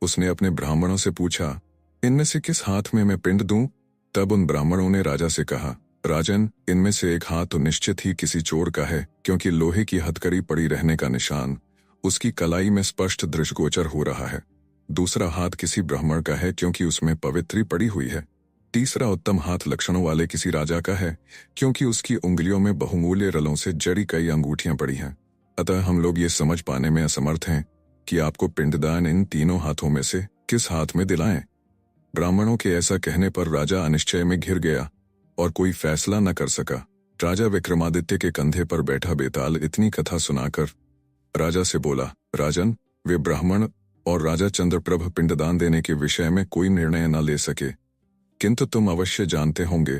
उसने अपने ब्राह्मणों से पूछा, इनमें से किस हाथ में मैं पिंड दूं? तब उन ब्राह्मणों ने राजा से कहा, राजन, इनमें से एक हाथ तो निश्चित ही किसी चोर का है, क्योंकि लोहे की हथकड़ी पड़ी रहने का निशान उसकी कलाई में स्पष्ट दृष्टिगोचर हो रहा है। दूसरा हाथ किसी ब्राह्मण का है, क्योंकि उसमें पवित्री पड़ी हुई है। तीसरा उत्तम हाथ लक्षणों वाले किसी राजा का है, क्योंकि उसकी उंगलियों में बहुमूल्य रलों से जड़ी कई अंगूठियां पड़ी हैं। अतः हम लोग ये समझ पाने में असमर्थ हैं कि आपको पिंडदान इन तीनों हाथों में से किस हाथ में दिलाएं। ब्राह्मणों के ऐसा कहने पर राजा अनिश्चय में घिर गया और कोई फैसला न कर सका। राजा विक्रमादित्य के कंधे पर बैठा बेताल इतनी कथा सुनाकर राजा से बोला, राजन, वे ब्राह्मण और राजा चंद्रप्रभ पिंडदान देने के विषय में कोई निर्णय न ले सके, किंतु तुम अवश्य जानते होंगे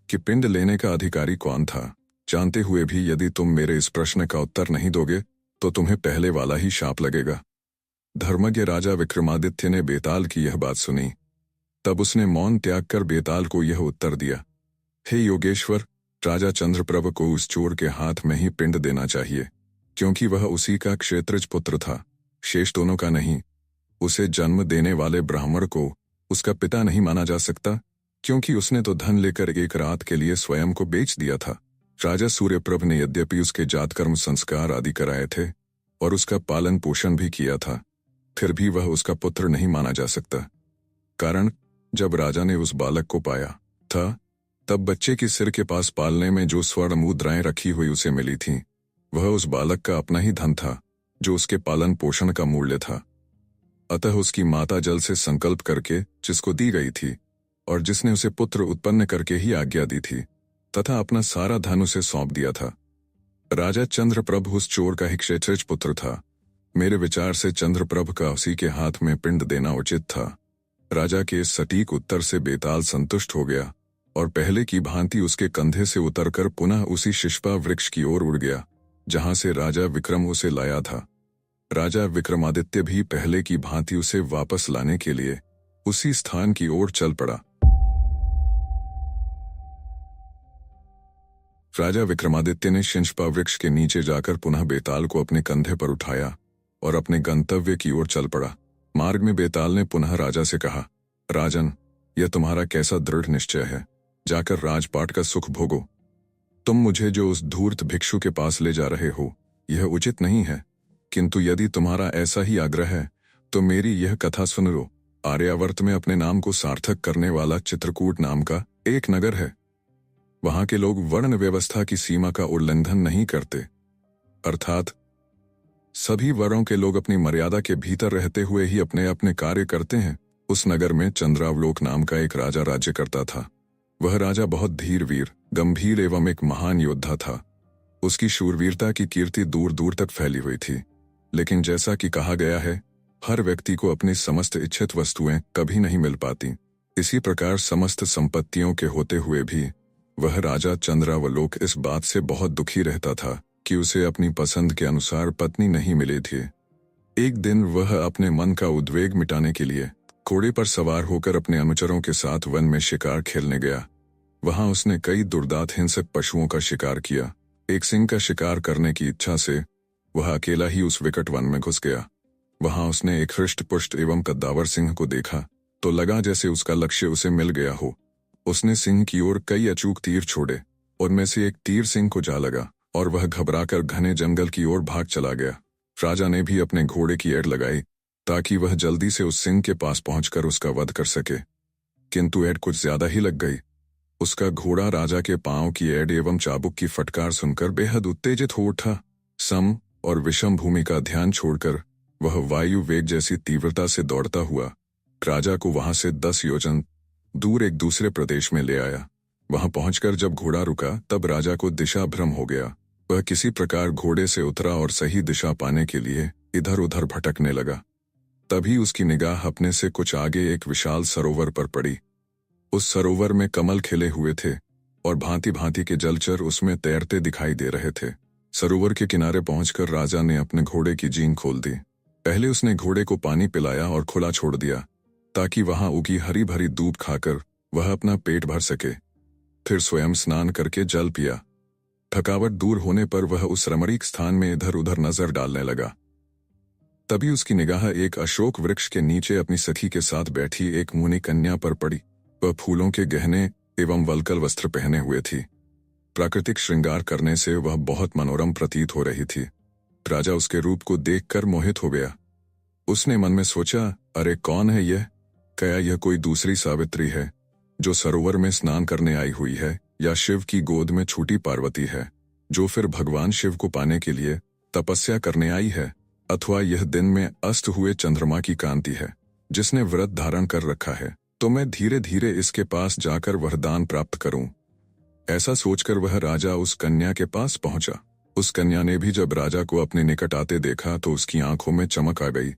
कि पिंड लेने का अधिकारी कौन था। जानते हुए भी यदि तुम मेरे इस प्रश्न का उत्तर नहीं दोगे तो तुम्हें पहले वाला ही शाप लगेगा। धर्मज्ञ राजा विक्रमादित्य ने बेताल की यह बात सुनी। तब उसने मौन त्याग कर बेताल को यह उत्तर दिया, हे योगेश्वर, राजा चंद्रप्रभ को उस चोर के हाथ में ही पिंड देना चाहिए, क्योंकि वह उसी का क्षेत्रज पुत्र था, शेष दोनों का नहीं। उसे जन्म देने वाले ब्राह्मण को उसका पिता नहीं माना जा सकता, क्योंकि उसने तो धन लेकर एक रात के लिए स्वयं को बेच दिया था। राजा सूर्यप्रभ ने यद्यपि उसके जातकर्म संस्कार आदि कराए थे और उसका पालन पोषण भी किया था, फिर भी वह उसका पुत्र नहीं माना जा सकता। कारण, जब राजा ने उस बालक को पाया था, तब बच्चे के सिर के पास पालने में जो स्वर्ण मुद्राएं रखी हुई उसे मिली थीं, वह उस बालक का अपना ही धन था, जो उसके पालन पोषण का मूल्य था। अतः उसकी माता जल से संकल्प करके, जिसको दी गई थी और जिसने उसे पुत्र उत्पन्न करके ही आज्ञा दी थी, तथा अपना सारा धन उसे सौंप दिया था। राजा चंद्रप्रभ उस चोर का ही क्षैतिज पुत्र था। मेरे विचार से चंद्रप्रभ का उसी के हाथ में पिंड देना उचित था। राजा के इस सटीक उत्तर से बेताल संतुष्ट हो गया और पहले की भांति उसके कंधे से उतरकर पुनः उसी शिष्पा वृक्ष की ओर उड़ गया, जहां से राजा विक्रम उसे लाया था। राजा विक्रमादित्य भी पहले की भांति उसे वापस लाने के लिए उसी स्थान की ओर चल पड़ा। राजा विक्रमादित्य ने शिंशपा वृक्ष के नीचे जाकर पुनः बेताल को अपने कंधे पर उठाया और अपने गंतव्य की ओर चल पड़ा। मार्ग में बेताल ने पुनः राजा से कहा, राजन, यह तुम्हारा कैसा दृढ़ निश्चय है, जाकर राजपाट का सुख भोगो। तुम मुझे जो उस धूर्त भिक्षु के पास ले जा रहे हो, यह उचित नहीं है, किंतु यदि तुम्हारा ऐसा ही आग्रह है तो मेरी यह कथा सुन लो। आर्यावर्त में अपने नाम को सार्थक करने वाला चित्रकूट नाम का एक नगर है। वहां के लोग वर्ण व्यवस्था की सीमा का उल्लंघन नहीं करते, अर्थात सभी वर्णों के लोग अपनी मर्यादा के भीतर रहते हुए ही अपने अपने कार्य करते हैं। उस नगर में चंद्रावलोक नाम का एक राजा राज्य करता था। वह राजा बहुत धीर वीर, गंभीर एवं एक महान योद्धा था। उसकी शूरवीरता की कीर्ति दूर दूर तक फैली हुई थी। लेकिन जैसा कि कहा गया है, हर व्यक्ति को अपनी समस्त इच्छित वस्तुएं कभी नहीं मिल पाती। इसी प्रकार समस्त संपत्तियों के होते हुए भी वह राजा चंद्रावलोक इस बात से बहुत दुखी रहता था कि उसे अपनी पसंद के अनुसार पत्नी नहीं मिली थी। एक दिन वह अपने मन का उद्वेग मिटाने के लिए घोड़े पर सवार होकर अपने अनुचरों के साथ वन में शिकार खेलने गया। वहां उसने कई दुर्दांत हिंसक पशुओं का शिकार किया। एक सिंह का शिकार करने की इच्छा से वह अकेला ही उस विकट वन में घुस गया। वहां उसने एक हृष्ट-पुष्ट एवं कद्दावर सिंह को देखा तो लगा जैसे उसका लक्ष्य उसे मिल गया हो। उसने सिंह की ओर कई अचूक तीर छोड़े, उनमें से एक तीर सिंह को जा लगा और वह घबराकर घने जंगल की ओर भाग चला गया। राजा ने भी अपने घोड़े की एड़ लगाई ताकि वह जल्दी से उस सिंह के पास पहुंचकर उसका वध कर सके, किंतु एड़ कुछ ज्यादा ही लग गई। उसका घोड़ा राजा के पांव की एड़ एवं चाबुक की फटकार सुनकर बेहद उत्तेजित हो उठा। सम और विषम भूमि का ध्यान छोड़कर वह वायु वेग जैसी तीव्रता से दौड़ता हुआ राजा को वहां से 10 योजन दूर एक दूसरे प्रदेश में ले आया। वहां पहुंचकर जब घोड़ा रुका तब राजा को दिशा भ्रम हो गया। वह किसी प्रकार घोड़े से उतरा और सही दिशा पाने के लिए इधर उधर भटकने लगा। तभी उसकी निगाह अपने से कुछ आगे एक विशाल सरोवर पर पड़ी। उस सरोवर में कमल खिले हुए थे और भांति भांति के जलचर उसमें तैरते दिखाई दे रहे थे। सरोवर के किनारे पहुंचकर राजा ने अपने घोड़े की जीन खोल दी। पहले उसने घोड़े को पानी पिलाया और खुला छोड़ दिया ताकि वहां उगी हरी भरी दूब खाकर वह अपना पेट भर सके। फिर स्वयं स्नान करके जल पिया। थकावट दूर होने पर वह उस रमणीक स्थान में इधर उधर नजर डालने लगा। तभी उसकी निगाह एक अशोक वृक्ष के नीचे अपनी सखी के साथ बैठी एक मुनि कन्या पर पड़ी। वह फूलों के गहने एवं वल्कल वस्त्र पहने हुए थी। प्राकृतिक श्रृंगार करने से वह बहुत मनोरम प्रतीत हो रही थी। राजा उसके रूप को देखकर मोहित हो गया। उसने मन में सोचा, अरे कौन है यह? क्या यह कोई दूसरी सावित्री है जो सरोवर में स्नान करने आई हुई है, या शिव की गोद में छूटी पार्वती है जो फिर भगवान शिव को पाने के लिए तपस्या करने आई है, अथवा यह दिन में अस्त हुए चंद्रमा की कांति है जिसने व्रत धारण कर रखा है, तो मैं धीरे धीरे इसके पास जाकर वरदान प्राप्त करूं। ऐसा सोचकर वह राजा उस कन्या के पास पहुंचा। उस कन्या ने भी जब राजा को अपने निकट आते देखा तो उसकी आंखों में चमक आ गई।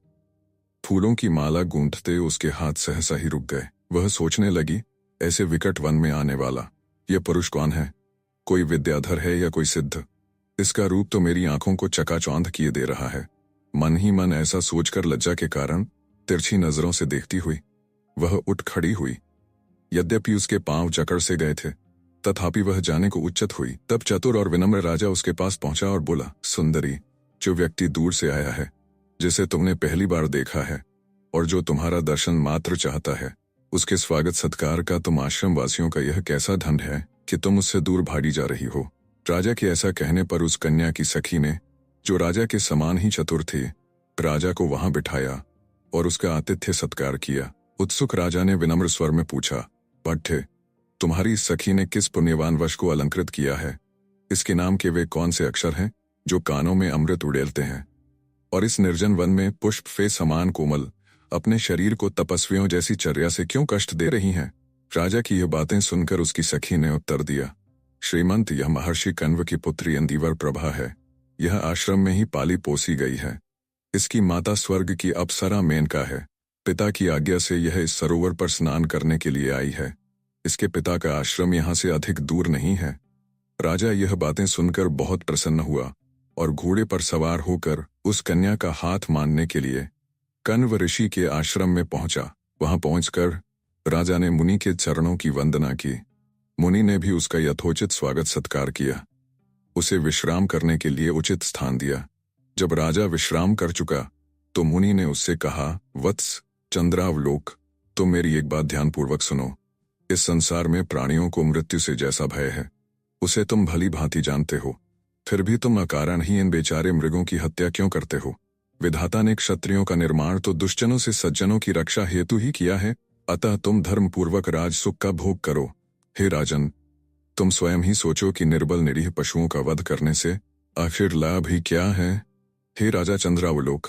फूलों की माला गूंथते उसके हाथ सहसा ही रुक गए। वह सोचने लगी, ऐसे विकट वन में आने वाला यह पुरुष कौन है? कोई विद्याधर है या कोई सिद्ध? इसका रूप तो मेरी आंखों को चकाचौंध किए दे रहा है। मन ही मन ऐसा सोचकर लज्जा के कारण तिरछी नजरों से देखती हुई वह उठ खड़ी हुई। यद्यपि उसके पांव जकड़ से गए थे, तथापि वह जाने को उच्चत हुई। तब चतुर और विनम्र राजा उसके पास पहुंचा और बोला, सुंदरी, जो व्यक्ति दूर से आया है, जिसे तुमने पहली बार देखा है और जो तुम्हारा दर्शन मात्र चाहता है, उसके स्वागत सत्कार का तुम आश्रम वासियों का यह कैसा ढंग है कि तुम उससे दूर भागी जा रही हो? राजा के ऐसा कहने पर उस कन्या की सखी ने, जो राजा के समान ही चतुर थी, राजा को वहां बिठाया और उसका आतिथ्य सत्कार किया। उत्सुक राजा ने विनम्र स्वर में पूछा, भट्टे, तुम्हारी सखी ने किस पुण्यवान वश को अलंकृत किया है? इसके नाम के वे कौन से अक्षर हैं जो कानों में अमृत उड़ेलते हैं और इस निर्जन वन में पुष्प फे समान कोमल अपने शरीर को तपस्वियों जैसी चर्या से क्यों कष्ट दे रही हैं? राजा की यह बातें सुनकर उसकी सखी ने उत्तर दिया, श्रीमंत, यह महर्षि कण्व की पुत्री इंदिवर प्रभा है। यह आश्रम में ही पाली पोसी गई है। इसकी माता स्वर्ग की अप्सरा मेनका है। पिता की आज्ञा से यह इस सरोवर पर स्नान करने के लिए आई है। इसके पिता का आश्रम यहाँ से अधिक दूर नहीं है। राजा यह बातें सुनकर बहुत प्रसन्न हुआ और घोड़े पर सवार होकर उस कन्या का हाथ मानने के लिए कण्व ऋषि के आश्रम में पहुंचा। वहां पहुंचकर राजा ने मुनि के चरणों की वंदना की। मुनि ने भी उसका यथोचित स्वागत सत्कार किया। उसे विश्राम करने के लिए उचित स्थान दिया। जब राजा विश्राम कर चुका तो मुनि ने उससे कहा, वत्स चंद्रावलोक, तुम मेरी एक बात ध्यानपूर्वक सुनो। इस संसार में प्राणियों को मृत्यु से जैसा भय है उसे तुम भली भांति जानते हो, फिर भी तुम अकारण ही इन बेचारे मृगों की हत्या क्यों करते हो? विधाता ने क्षत्रियों का निर्माण तो दुष्जनों से सज्जनों की रक्षा हेतु ही किया है, अतः तुम धर्मपूर्वक राज सुख का भोग करो। हे राजन, तुम स्वयं ही सोचो कि निर्बल निरीह पशुओं का वध करने से आखिर लाभ ही क्या है? हे राजा चंद्रावलोक,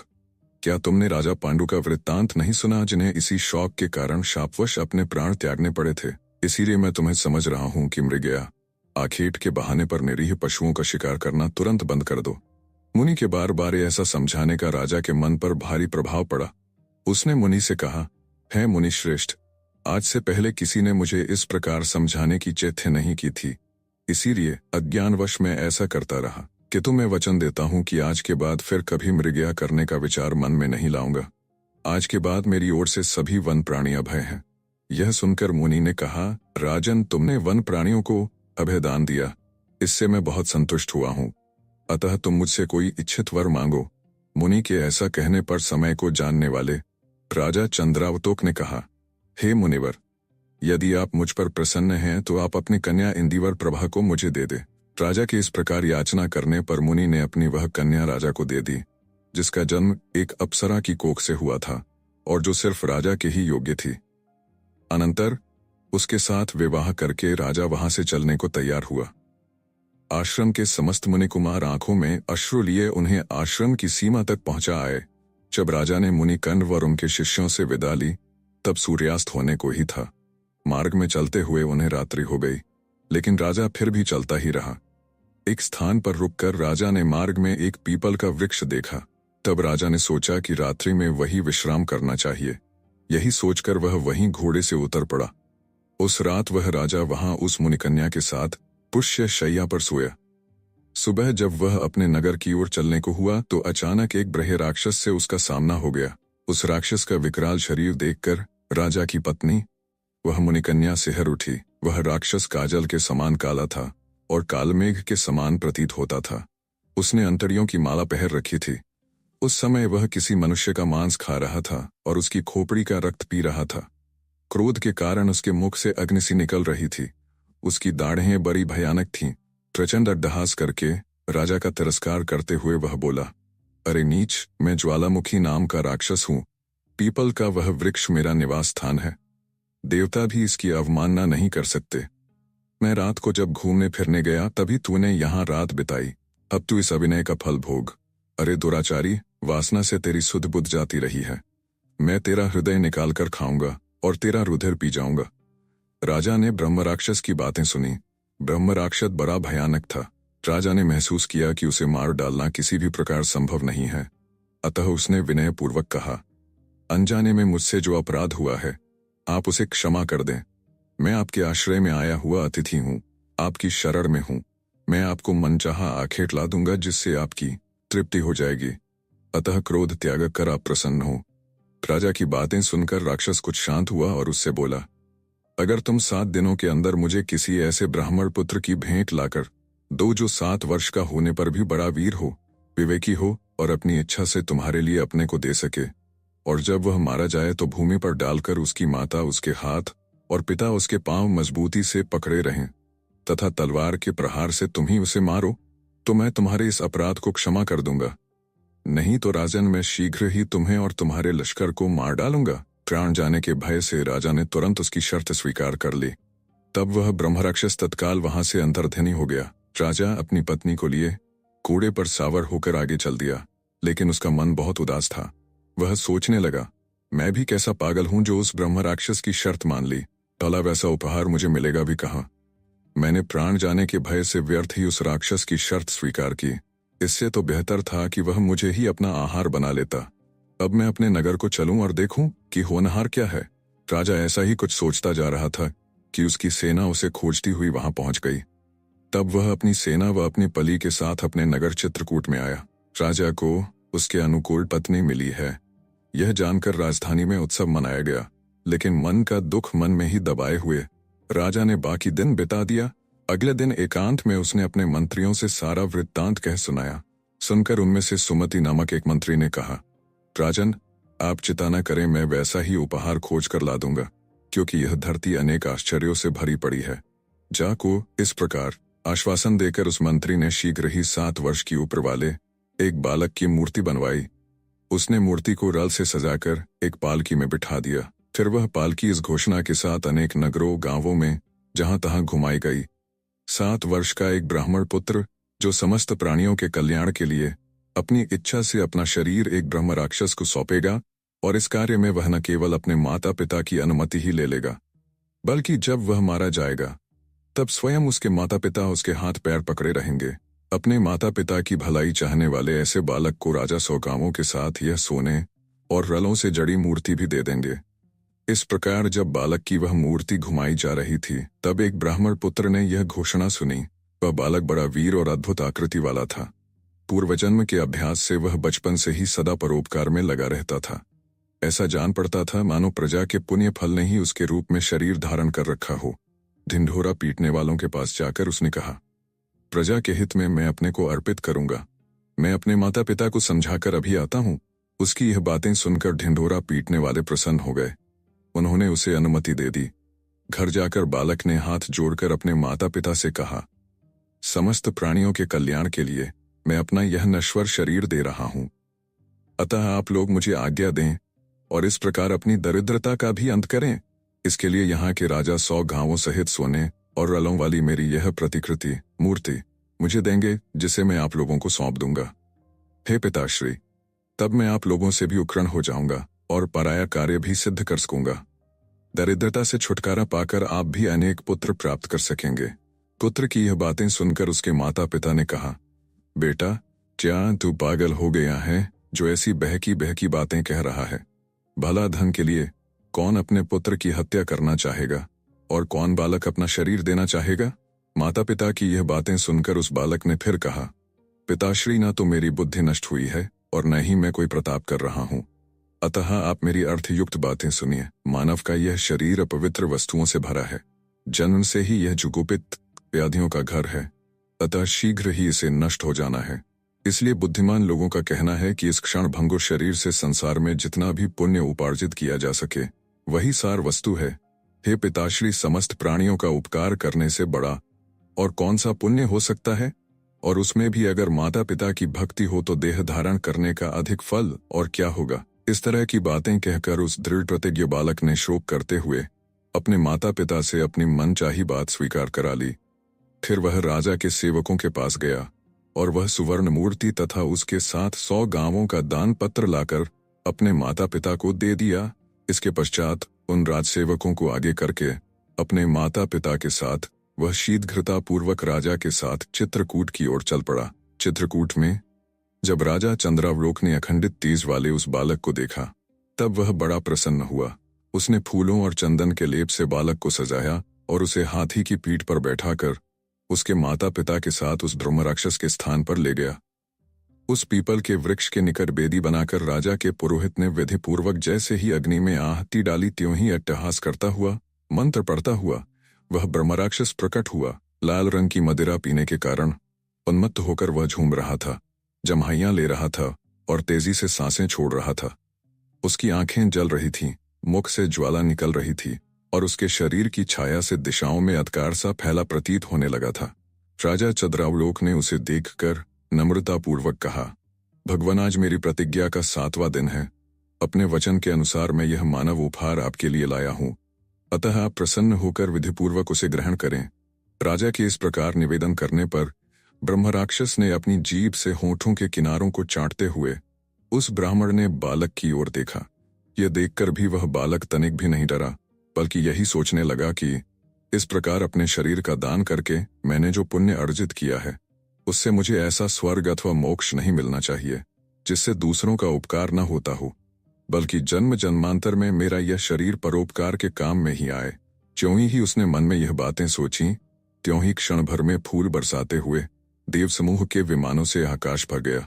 क्या तुमने राजा पांडु का वृत्तांत नहीं सुना, जिन्हें इसी शौक के कारण शापवश अपने प्राण त्यागने पड़े थे? इसीलिए मैं तुम्हें समझ रहा हूं कि मृगया, आखेट के बहाने पर निरीह पशुओं का शिकार करना तुरंत बंद कर दो। मुनि के बार बार ऐसा समझाने का राजा के मन पर भारी प्रभाव पड़ा। उसने मुनि से कहा, है मुनि श्रेष्ठ, आज से पहले किसी ने मुझे इस प्रकार समझाने की चेष्टा नहीं की थी, इसीलिए अज्ञानवश मैं ऐसा करता रहा। कि तुम्हें वचन देता हूं कि आज के बाद फिर कभी मृगया करने का विचार मन में नहीं लाऊंगा। आज के बाद मेरी ओर से सभी वन प्राणी अभय हैं। यह सुनकर मुनि ने कहा, राजन, तुमने वन प्राणियों को अभयदान दिया, इससे मैं बहुत संतुष्ट हुआ हूं, अतः तुम मुझसे कोई इच्छित वर मांगो। मुनि के ऐसा कहने पर समय को जानने वाले राजा चंद्रावतोक ने कहा, हे मुनिवर, यदि आप मुझ पर प्रसन्न हैं तो आप अपनी कन्या इंदिवर प्रभा को मुझे दे दे। राजा के इस प्रकार याचना करने पर मुनि ने अपनी वह कन्या राजा को दे दी, जिसका जन्म एक अप्सरा की कोख से हुआ था और जो सिर्फ राजा के ही योग्य थी। अनंतर उसके साथ विवाह करके राजा वहां से चलने को तैयार हुआ। आश्रम के समस्त मुनि कुमार आंखों में अश्रु लिए उन्हें आश्रम की सीमा तक पहुंचा आए। जब राजा ने मुनि कण्व और उनके शिष्यों से विदा ली तब सूर्यास्त होने को ही था। मार्ग में चलते हुए उन्हें रात्रि हो गई, लेकिन राजा फिर भी चलता ही रहा। एक स्थान पर रुककर राजा ने मार्ग में एक पीपल का वृक्ष देखा। तब राजा ने सोचा कि रात्रि में वही विश्राम करना चाहिए। यही सोचकर वह वहीं घोड़े से उतर पड़ा। उस रात वह राजा वहां उस मुनिकन्या के साथ पुष्य शैया पर सोया। सुबह जब वह अपने नगर की ओर चलने को हुआ तो अचानक एक ब्रह्म राक्षस से उसका सामना हो गया। उस राक्षस का विकराल शरीर देखकर राजा की पत्नी, वह मुनिकन्या, सिहर उठी। वह राक्षस काजल के समान काला था और कालमेघ के समान प्रतीत होता था। उसने अंतड़ियों की माला पहन रखी थी। उस समय वह किसी मनुष्य का मांस खा रहा था और उसकी खोपड़ी का रक्त पी रहा था। क्रोध के कारण उसके मुख से अग्नि सी निकल रही थी। उसकी दाढ़ें बड़ी भयानक थीं। प्रचंड अट्टहास करके राजा का तिरस्कार करते हुए वह बोला, अरे नीच, मैं ज्वालामुखी नाम का राक्षस हूं। पीपल का वह वृक्ष मेरा निवास स्थान है। देवता भी इसकी अवमानना नहीं कर सकते। मैं रात को जब घूमने फिरने गया तभी तूने यहाँ रात बिताई। अब तू इस अभिनय का फल भोग। अरे दुराचारी, वासना से तेरी सुध बुध जाती रही है। मैं तेरा हृदय निकाल कर खाऊंगा और तेरा रुधिर पी जाऊंगा। राजा ने ब्रह्म राक्षस की बातें सुनी। ब्रह्म राक्षस बड़ा भयानक था। राजा ने महसूस किया कि उसे मार डालना किसी भी प्रकार संभव नहीं है, अतः उसने विनयपूर्वक कहा, अनजाने में मुझसे जो अपराध हुआ है आप उसे क्षमा कर दें। मैं आपके आश्रय में आया हुआ अतिथि हूँ, आपकी शरण में हूँ। मैं आपको मनचाहा आखेट ला दूंगा जिससे आपकी तृप्ति हो जाएगी, अतः क्रोध त्याग कर आप प्रसन्न हो। राजा की बातें सुनकर राक्षस कुछ शांत हुआ और उससे बोला, अगर तुम 7 दिनों के अंदर मुझे किसी ऐसे ब्राह्मण पुत्र की भेंट लाकर दो जो 7 वर्ष का होने पर भी बड़ा वीर हो, विवेकी हो और अपनी इच्छा से तुम्हारे लिए अपने को दे सके, और जब वह मारा जाए तो भूमि पर डालकर उसकी माता उसके हाथ और पिता उसके पांव मजबूती से पकड़े रहें तथा तलवार के प्रहार से तुम ही उसे मारो, तो मैं तुम्हारे इस अपराध को क्षमा कर दूंगा। नहीं तो राजन, मैं शीघ्र ही तुम्हें और तुम्हारे लश्कर को मार डालूंगा। प्राण जाने के भय से राजा ने तुरंत उसकी शर्त स्वीकार कर ली। तब वह ब्रह्मराक्षस तत्काल वहां से अंतर्ध्यानी हो गया। राजा अपनी पत्नी को लिए घोड़े पर सावर होकर आगे चल दिया, लेकिन उसका मन बहुत उदास था। वह सोचने लगा, मैं भी कैसा पागल हूं जो उस ब्रह्मराक्षस की शर्त मान ली। भला वैसा उपहार मुझे मिलेगा भी कहाँ। मैंने प्राण जाने के भय से व्यर्थ ही उस राक्षस की शर्त स्वीकार की। इससे तो बेहतर था कि वह मुझे ही अपना आहार बना लेता। अब मैं अपने नगर को चलूं और देखूं कि होनहार क्या है। राजा ऐसा ही कुछ सोचता जा रहा था कि उसकी सेना उसे खोजती हुई वहां पहुंच गई। तब वह अपनी सेना व अपनी पली के साथ अपने नगर चित्रकूट में आया। राजा को उसके अनुकूल पत्नी मिली है, यह जानकर राजधानी में उत्सव मनाया गया। लेकिन मन का दुख मन में ही दबाए हुए राजा ने बाकी दिन बिता दिया। अगले दिन एकांत में उसने अपने मंत्रियों से सारा वृत्तांत कह सुनाया। सुनकर उनमें से सुमति नामक एक मंत्री ने कहा, राजन, आप चिंता न करें, मैं वैसा ही उपहार खोज कर ला दूंगा, क्योंकि यह धरती अनेक आश्चर्यों से भरी पड़ी है। जा को इस प्रकार आश्वासन देकर उस मंत्री ने शीघ्र ही 7 वर्ष की उम्र वाले एक बालक की मूर्ति बनवाई। उसने मूर्ति को रल से सजाकर एक पालकी में बिठा दिया। फिर वह पालकी इस घोषणा के साथ अनेक नगरों गांवों में जहां तहां घुमाई गई, 7 वर्ष का एक ब्राह्मण पुत्र जो समस्त प्राणियों के कल्याण के लिए अपनी इच्छा से अपना शरीर एक ब्रह्म राक्षस को सौंपेगा, और इस कार्य में वह न केवल अपने माता पिता की अनुमति ही ले लेगा, बल्कि जब वह मारा जाएगा तब स्वयं उसके माता पिता उसके हाथ पैर पकड़े रहेंगे। अपने माता पिता की भलाई चाहने वाले ऐसे बालक को राजा 100 गांवों के साथ यह सोने और रलों से जड़ी मूर्ति भी दे देंगे। इस प्रकार जब बालक की वह मूर्ति घुमाई जा रही थी, तब एक ब्राह्मण पुत्र ने यह घोषणा सुनी। वह बालक बड़ा वीर और अद्भुत आकृति वाला था। पूर्वजन्म के अभ्यास से वह बचपन से ही सदा परोपकार में लगा रहता था। ऐसा जान पड़ता था मानो प्रजा के पुण्य फल ने ही उसके रूप में शरीर धारण कर रखा हो। ढिंढोरा पीटने वालों के पास जाकर उसने कहा, प्रजा के हित में मैं अपने को अर्पित करूंगा। मैं अपने माता पिता को समझाकर अभी आता हूं। उसकी यह बातें सुनकर ढिंढोरा पीटने वाले प्रसन्न हो गए। उन्होंने उसे अनुमति दे दी। घर जाकर बालक ने हाथ जोड़कर अपने माता पिता से कहा, समस्त प्राणियों के कल्याण के लिए मैं अपना यह नश्वर शरीर दे रहा हूं। अतः आप लोग मुझे आज्ञा दें और इस प्रकार अपनी दरिद्रता का भी अंत करें। इसके लिए यहाँ के राजा 100 गांवों सहित सोने और रलों वाली मेरी यह प्रतिकृति मूर्ति मुझे देंगे, जिसे मैं आप लोगों को सौंप दूंगा। हे पिताश्री, तब मैं आप लोगों से भी उक्रण हो जाऊंगा और पराया कार्य भी सिद्ध कर सकूंगा। दरिद्रता से छुटकारा पाकर आप भी अनेक पुत्र प्राप्त कर सकेंगे। पुत्र की यह बातें सुनकर उसके माता पिता ने कहा, बेटा, क्या तू पागल हो गया है जो ऐसी बहकी बहकी बातें कह रहा है? भला धन के लिए कौन अपने पुत्र की हत्या करना चाहेगा और कौन बालक अपना शरीर देना चाहेगा? माता पिता की यह बातें सुनकर उस बालक ने फिर कहा, पिताश्री, न तो मेरी बुद्धि नष्ट हुई है और न ही मैं कोई प्रताप कर रहा हूं। अतः आप मेरी अर्थयुक्त बातें सुनिए। मानव का यह शरीर अपवित्र वस्तुओं से भरा है। जन्म से ही यह जुगुपित व्याधियों का घर है, अतः शीघ्र ही इसे नष्ट हो जाना है। इसलिए बुद्धिमान लोगों का कहना है कि इस क्षण भंगुर शरीर से संसार में जितना भी पुण्य उपार्जित किया जा सके वही सार वस्तु है। हे पिताश्री, समस्त प्राणियों का उपकार करने से बड़ा और कौन सा पुण्य हो सकता है? और उसमें भी अगर माता पिता की भक्ति हो तो देह धारण करने का अधिक फल और क्या होगा? इस तरह की बातें कहकर उस दृढ़ प्रतिज्ञ बालक ने शोक करते हुए अपने माता पिता से अपनी मनचाही बात स्वीकार करा ली। फिर वह राजा के सेवकों के पास गया और वह सुवर्ण मूर्ति तथा उसके साथ 100 गांवों का दान पत्र लाकर अपने माता पिता को दे दिया। इसके पश्चात उन राजसेवकों को आगे करके अपने माता पिता के साथ वह शीघ्रता पूर्वक राजा के साथ चित्रकूट की ओर चल पड़ा। चित्रकूट में जब राजा चंद्रावलोक ने अखंडित तेज वाले उस बालक को देखा, तब वह बड़ा प्रसन्न हुआ। उसने फूलों और चंदन के लेप से बालक को सजाया और उसे हाथी की पीठ पर बैठाकर उसके माता पिता के साथ उस ब्रह्मराक्षस के स्थान पर ले गया। उस पीपल के वृक्ष के निकट बेदी बनाकर राजा के पुरोहित ने विधि पूर्वक जैसे ही अग्नि में आहुति डाली, त्यों ही अट्टहास करता हुआ, मंत्र पढ़ता हुआ वह ब्रह्मराक्षस प्रकट हुआ। लाल रंग की मदिरा पीने के कारण उन्मत्त होकर वह झूम रहा था, जम्हाइयां ले रहा था और तेजी से सांसें छोड़ रहा था। उसकी आंखें जल रही थीं, मुख से ज्वाला निकल रही थी और उसके शरीर की छाया से दिशाओं में अंधकार सा फैला प्रतीत होने लगा था। राजा चंद्रावलोक ने उसे देखकर नम्रतापूर्वक कहा, भगवान, आज मेरी प्रतिज्ञा का 7वां दिन है। अपने वचन के अनुसार मैं यह मानव उपहार आपके लिए लाया हूँ, अतः आप प्रसन्न होकर विधिपूर्वक उसे ग्रहण करें। राजा के इस प्रकार निवेदन करने पर ब्रह्मराक्षस ने अपनी जीभ से होठों के किनारों को चाटते हुए उस ब्राह्मण ने बालक की ओर देखा। यह देखकर भी वह बालक तनिक भी नहीं डरा, बल्कि यही सोचने लगा कि इस प्रकार अपने शरीर का दान करके मैंने जो पुण्य अर्जित किया है, उससे मुझे ऐसा स्वर्ग अथवा मोक्ष नहीं मिलना चाहिए जिससे दूसरों का उपकार न होता हो, बल्कि जन्म जन्मांतर में मेरा यह शरीर परोपकार के काम में ही आए। ज्यों ही उसने मन में यह बातें सोची, त्यों ही क्षण भर में फूल बरसाते हुए देव समूह के विमानों से आकाश भर गया।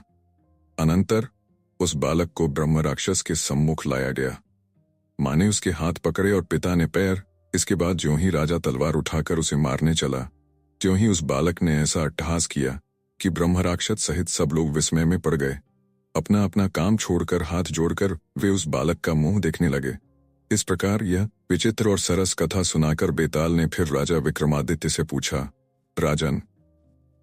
अनंतर उस बालक को ब्रह्म राक्षस के सम्मुख लाया गया। माँ ने उसके हाथ पकड़े और पिता ने पैर। इसके बाद ज्यों ही राजा तलवार उठाकर उसे मारने चला, त्यों ही उस बालक ने ऐसा अट्टहास किया कि ब्रह्म राक्षस सहित सब लोग विस्मय में पड़ गए। अपना अपना काम छोड़कर हाथ जोड़कर वे उस बालक का मुंह देखने लगे। इस प्रकार यह विचित्र और सरस कथा सुनाकर बेताल ने फिर राजा विक्रमादित्य से पूछा, राजन,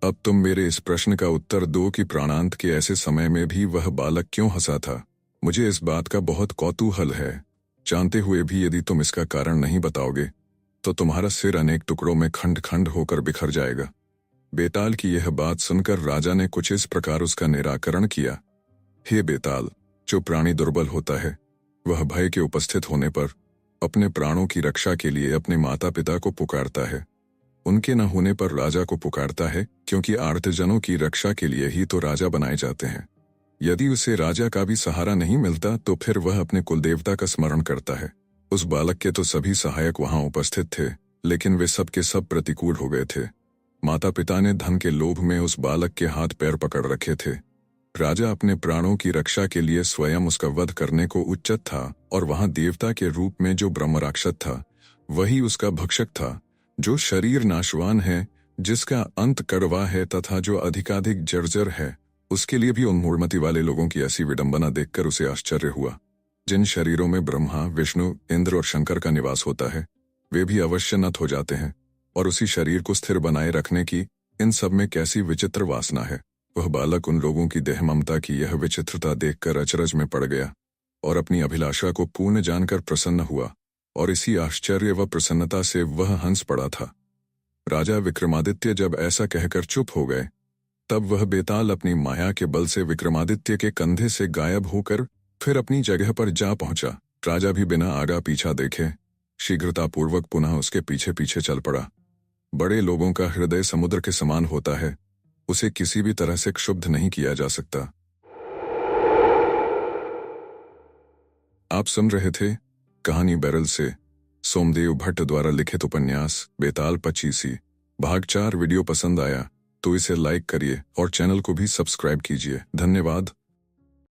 अब तुम मेरे इस प्रश्न का उत्तर दो कि प्राणांत के ऐसे समय में भी वह बालक क्यों हंसा था। मुझे इस बात का बहुत कौतूहल है। जानते हुए भी यदि तुम इसका कारण नहीं बताओगे तो तुम्हारा सिर अनेक टुकड़ों में खंड खंड होकर बिखर जाएगा। बेताल की यह बात सुनकर राजा ने कुछ इस प्रकार उसका निराकरण किया। हे बेताल, जो प्राणी दुर्बल होता है वह भय के उपस्थित होने पर अपने प्राणों की रक्षा के लिए अपने माता पिता को पुकारता है। उनके न होने पर राजा को पुकारता है, क्योंकि आर्तजनों की रक्षा के लिए ही तो राजा बनाए जाते हैं। यदि उसे राजा का भी सहारा नहीं मिलता तो फिर वह अपने कुलदेवता का स्मरण करता है। उस बालक के तो सभी सहायक वहां उपस्थित थे, लेकिन वे सब के सब प्रतिकूल हो गए थे। माता पिता ने धन के लोभ में उस बालक के हाथ पैर पकड़ रखे थे। राजा अपने प्राणों की रक्षा के लिए स्वयं उसका वध करने को उच्चत था, और वहां देवता के रूप में जो ब्रह्मराक्षस था वही उसका भक्षक था, जो शरीर नाशवान है, जिसका अंत कड़वा है तथा जो अधिकाधिक जर्जर है। उसके लिए भी उन मूढ़मति वाले लोगों की ऐसी विडंबना देखकर उसे आश्चर्य हुआ। जिन शरीरों में ब्रह्मा, विष्णु, इंद्र और शंकर का निवास होता है वे भी अवश्य नत हो जाते हैं, और उसी शरीर को स्थिर बनाए रखने की इन सब में कैसी विचित्र वासना है। वह बालक उन लोगों की देह ममता की यह विचित्रता देखकर अचरज में पड़ गया और अपनी अभिलाषा को पूर्ण जानकर प्रसन्न हुआ, और इसी आश्चर्य व प्रसन्नता से वह हंस पड़ा था। राजा विक्रमादित्य जब ऐसा कहकर चुप हो गए, तब वह बेताल अपनी माया के बल से विक्रमादित्य के कंधे से गायब होकर फिर अपनी जगह पर जा पहुंचा। राजा भी बिना आगा पीछा देखे शीघ्रतापूर्वक पुनः उसके पीछे पीछे चल पड़ा। बड़े लोगों का हृदय समुद्र के समान होता है, उसे किसी भी तरह से क्षुब्ध नहीं किया जा सकता। आप सुन रहे थे कहानी बैरल से सोमदेव भट्ट द्वारा लिखित उपन्यास बेताल पचीसी भाग 4। वीडियो पसंद आया तो इसे लाइक करिए और चैनल को भी सब्सक्राइब कीजिए। धन्यवाद।